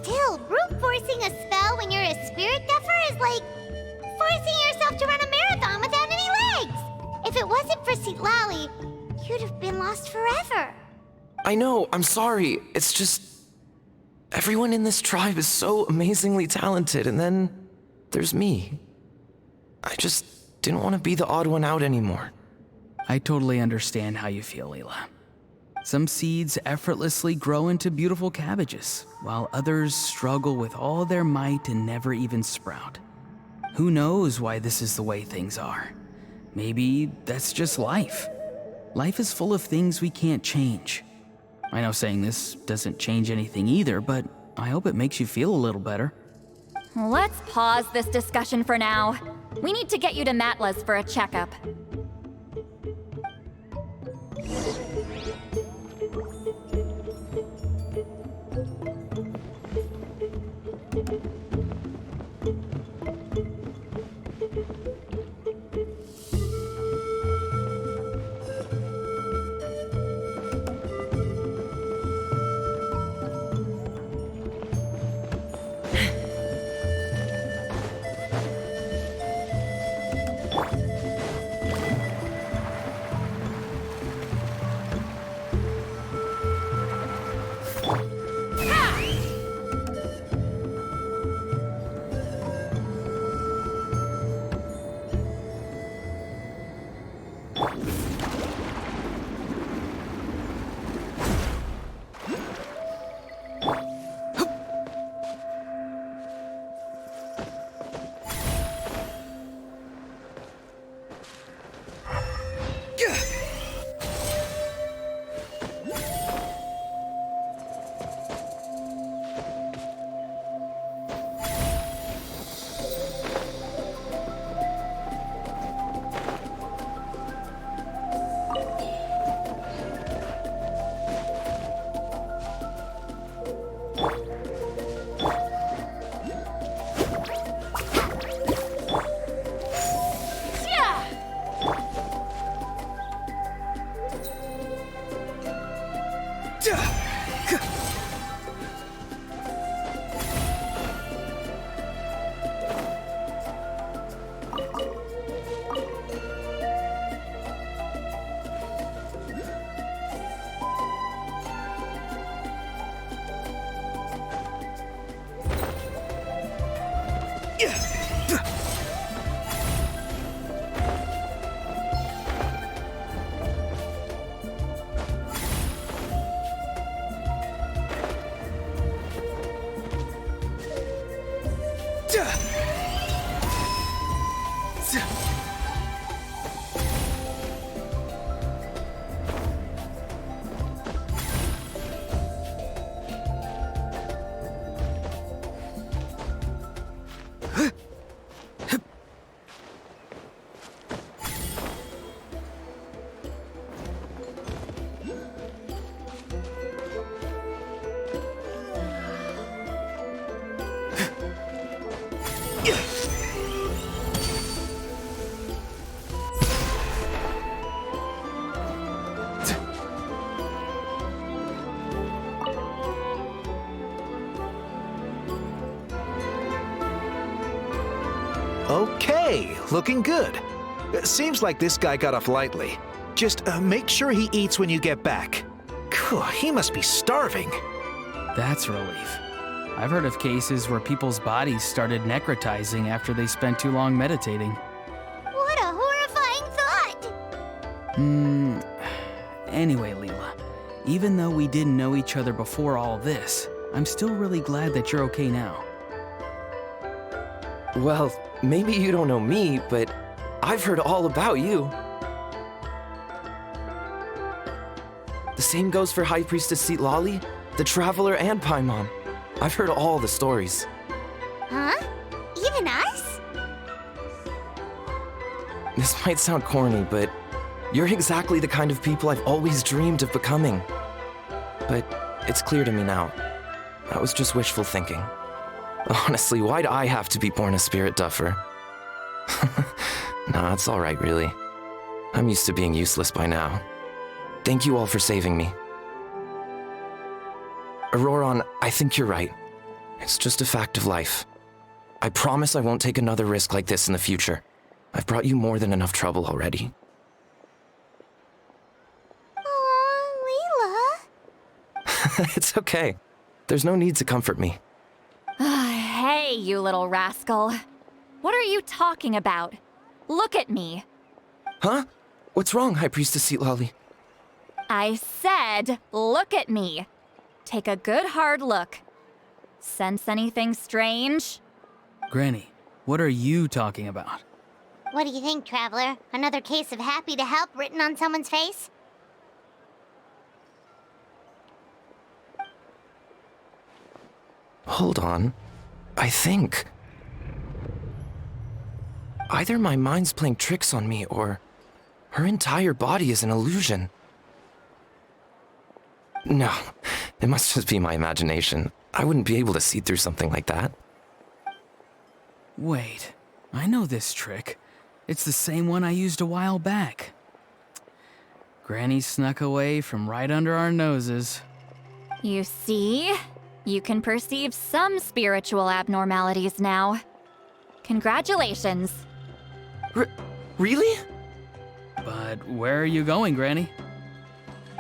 Still, brute forcing a spell when you're a spirit duffer is like forcing yourself to run a marathon without any legs. If it wasn't for Seedlali, you'd have been lost forever. I know, I'm sorry. It's just... everyone in this tribe is so amazingly talented, and then there's me. I just didn't want to be the odd one out anymore. I totally understand how you feel, Leela. Some seeds effortlessly grow into beautiful cabbages, while others struggle with all their might and never even sprout. Who knows why this is the way things are? Maybe that's just life. Life is full of things we can't change. I know saying this doesn't change anything either, but I hope it makes you feel a little better. Let's pause this discussion for now. We need to get you to Matla's for a checkup. Okay, looking good. Seems like this guy got off lightly. Just make sure he eats when you get back. Phew, he must be starving. That's a relief. I've heard of cases where people's bodies started necrotizing after they spent too long meditating. What a horrifying thought! Anyway, Leela, even though we didn't know each other before all this, I'm still really glad that you're okay now. Well, maybe you don't know me, but I've heard all about you. The same goes for High Priestess Lali, the Traveler, and Paimon. I've heard all the stories. Huh? Even us? This might sound corny, but you're exactly the kind of people I've always dreamed of becoming. But it's clear to me now. That was just wishful thinking. Honestly, why'd I have to be born a spirit duffer? Nah, it's alright, really. I'm used to being useless by now. Thank you all for saving me. Auroron, I think you're right. It's just a fact of life. I promise I won't take another risk like this in the future. I've brought you more than enough trouble already. Oh, Leela. It's okay. There's no need to comfort me. Hey, you little rascal. What are you talking about? Look at me. Huh? What's wrong, High Priestess Lali? I said, look at me. Take a good hard look. Sense anything strange? Granny, what are you talking about? What do you think, Traveler? Another case of happy to help written on someone's face? Hold on. I think... either my mind's playing tricks on me, or her entire body is an illusion. No, it must just be my imagination. I wouldn't be able to see through something like that. Wait, I know this trick. It's the same one I used a while back. Granny snuck away from right under our noses. You see? You can perceive some spiritual abnormalities now. Congratulations. Really? But where are you going, Granny?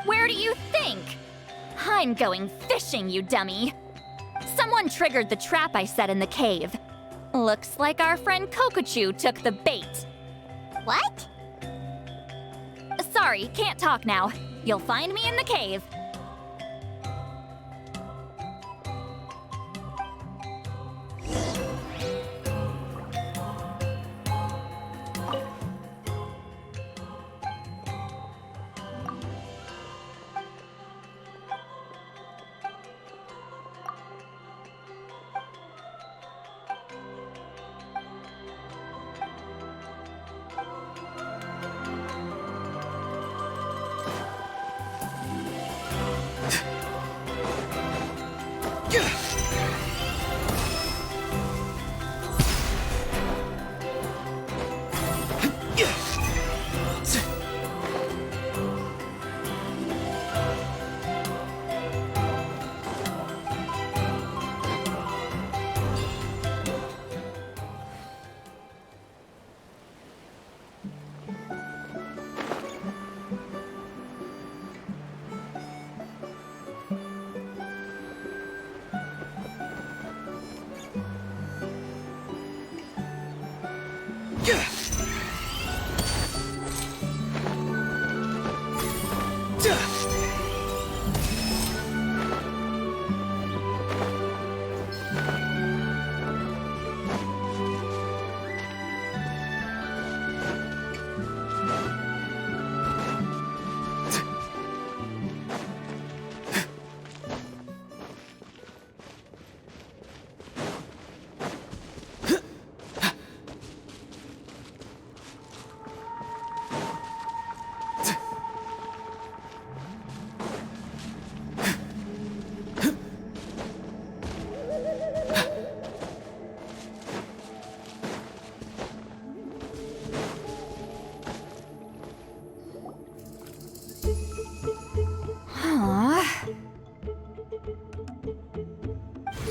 Where do you think? I'm going fishing, you dummy. Someone triggered the trap I set in the cave. Looks like our friend Kokochu took the bait. What? Sorry, can't talk now. You'll find me in the cave.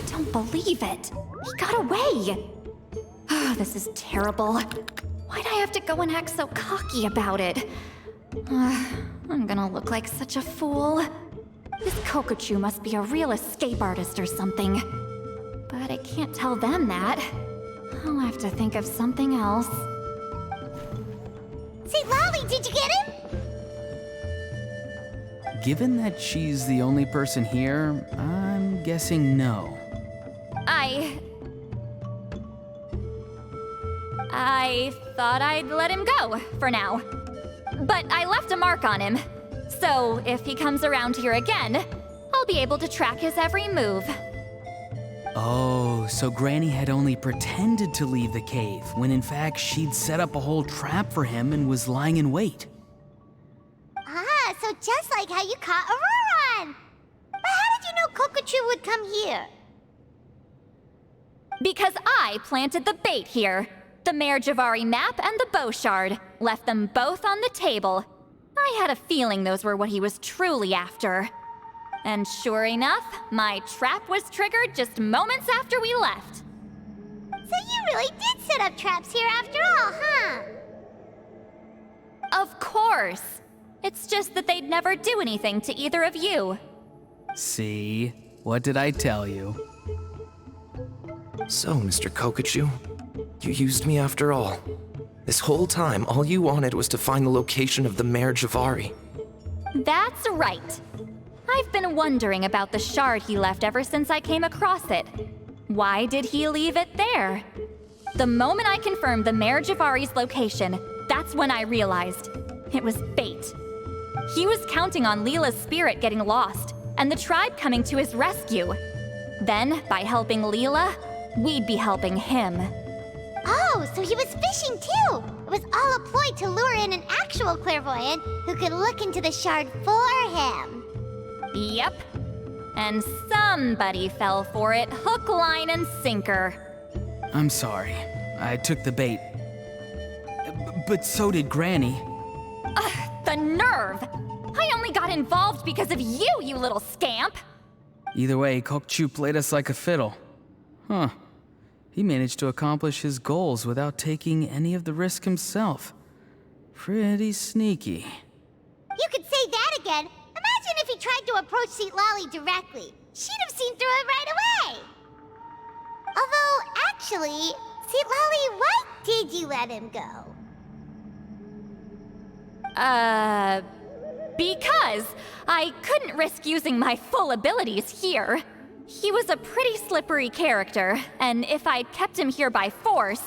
Don't believe it. He got away. This is terrible. Why'd I have to go and act so cocky about it? I'm gonna look like such a fool. This Kokochu must be a real escape artist or something. But I can't tell them that. I'll have to think of something else. St. Lolly, did you get him? Given that she's the only person here, I'm guessing no. I thought I'd let him go, for now. But I left a mark on him. So if he comes around here again, I'll be able to track his every move. Oh, so Granny had only pretended to leave the cave, when in fact she'd set up a whole trap for him and was lying in wait. Ah, so just like how you caught Auroron! But how did you know Kokochu would come here? Because I planted the bait here. The Mare Javari map and the bow shard. Left them both on the table. I had a feeling those were what he was truly after. And sure enough, my trap was triggered just moments after we left. So you really did set up traps here after all, huh? Of course. It's just that they'd never do anything to either of you. See? What did I tell you? So, Mr. Kokochu, you used me after all. This whole time, all you wanted was to find the location of the Mare Javari. That's right. I've been wondering about the shard he left ever since I came across it. Why did he leave it there? The moment I confirmed the Mare Javari's location, that's when I realized it was bait. He was counting on Leela's spirit getting lost, and the tribe coming to his rescue. Then, by helping Leela, we'd be helping him. Oh, so he was fishing too! It was all a ploy to lure in an actual clairvoyant who could look into the shard for him. Yep. And somebody fell for it, hook, line, and sinker. I'm sorry. I took the bait. But so did Granny. The nerve! I only got involved because of you, you little scamp! Either way, Kokchu played us like a fiddle. Huh. He managed to accomplish his goals without taking any of the risk himself. Pretty sneaky. You could say that again. Imagine if he tried to approach St. Lolly directly. She'd have seen through it right away. Although, actually, St. Lolly, why did you let him go? Because I couldn't risk using my full abilities here. He was a pretty slippery character, and if I'd kept him here by force,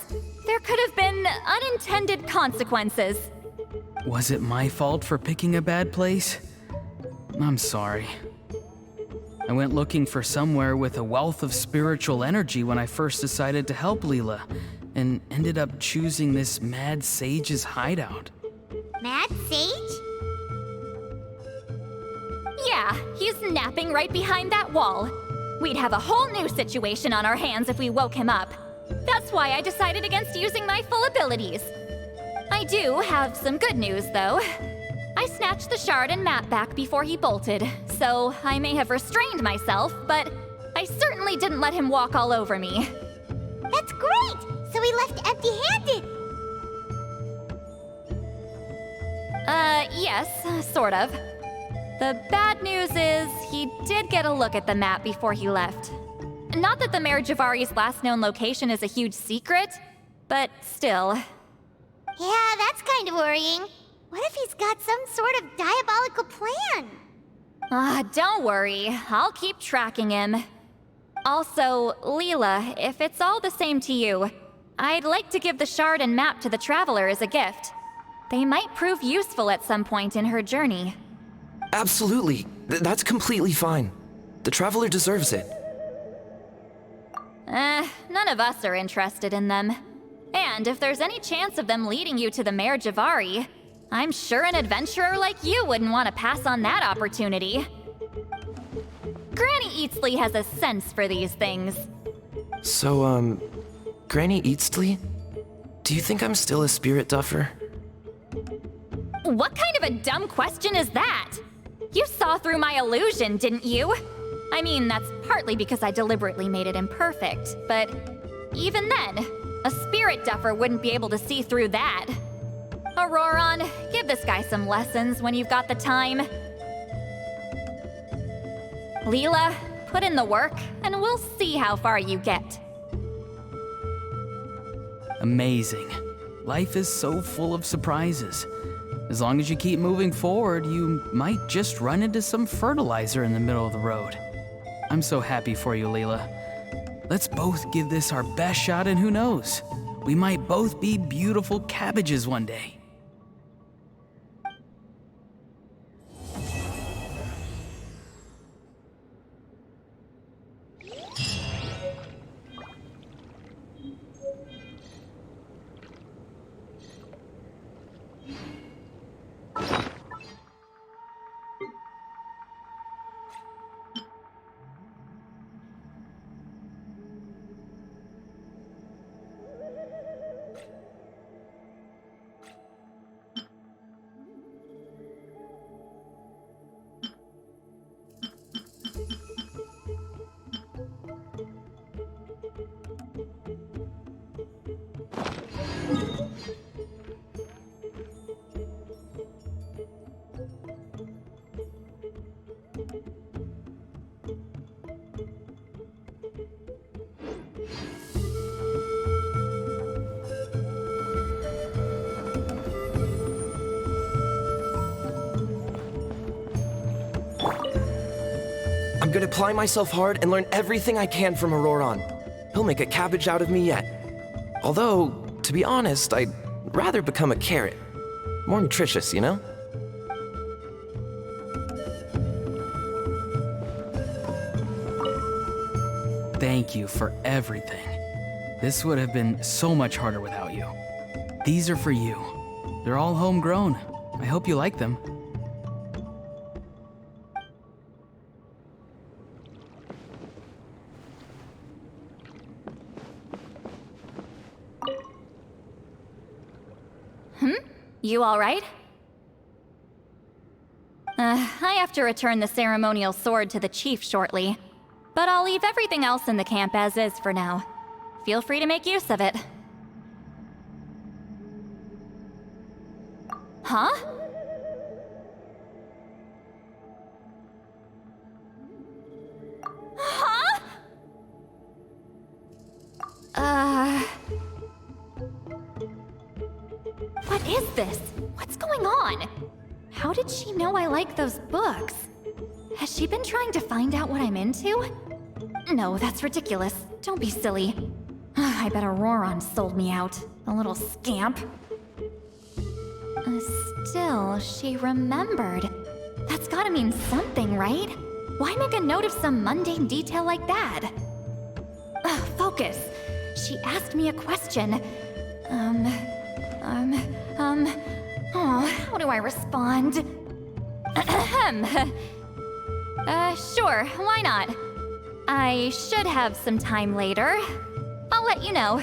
there could have been unintended consequences. Was it my fault for picking a bad place? I'm sorry. I went looking for somewhere with a wealth of spiritual energy when I first decided to help Leela, and ended up choosing this mad sage's hideout. Mad Sage? Yeah, he's napping right behind that wall. We'd have a whole new situation on our hands if we woke him up. That's why I decided against using my full abilities. I do have some good news, though. I snatched the shard and map back before he bolted, so I may have restrained myself, but I certainly didn't let him walk all over me. That's great! So he left empty-handed! Yes, sort of. The bad news is he did get a look at the map before he left. Not that the Mare Javari's last known location is a huge secret, but still, Yeah, that's kind of worrying. What if he's got some sort of diabolical plan? Don't worry. I'll keep tracking him. Also, Leela, if it's all the same to you, I'd like to give the shard and map to the Traveler as a gift. They might prove useful at some point in her journey. Absolutely. That's completely fine. The Traveler deserves it. None of us are interested in them. And if there's any chance of them leading you to the Mare Javari, I'm sure an adventurer like you wouldn't want to pass on that opportunity. Granny Eatsley has a sense for these things. So, Granny Eatsley? Do you think I'm still a spirit duffer? What kind of a dumb question is that? You saw through my illusion, didn't you? I mean, that's partly because I deliberately made it imperfect, but even then, a spirit duffer wouldn't be able to see through that. Auroron, give this guy some lessons when you've got the time. Leela, put in the work, and we'll see how far you get. Amazing. Life is so full of surprises. As long as you keep moving forward, you might just run into some fertilizer in the middle of the road. I'm so happy for you, Leela. Let's both give this our best shot, and who knows? We might both be beautiful cabbages one day. I'm gonna apply myself hard and learn everything I can from Auroron. He'll make a cabbage out of me yet. Although, to be honest, I'd rather become a carrot. More nutritious, you know? Thank you for everything. This would have been so much harder without you. These are for you. They're all homegrown. I hope you like them. You all right? I have to return the ceremonial sword to the chief shortly, but I'll leave everything else in the camp as is for now. Feel free to make use of it. Huh? Huh? What is this? What's going on? How did she know I like those books? Has she been trying to find out what I'm into? No, that's ridiculous. Don't be silly. I bet Auroron sold me out. A little scamp. Still, she remembered. That's gotta mean something, right? Why make a note of some mundane detail like that? Focus. She asked me a question. How do I respond? Sure, why not? I should have some time later. I'll let you know.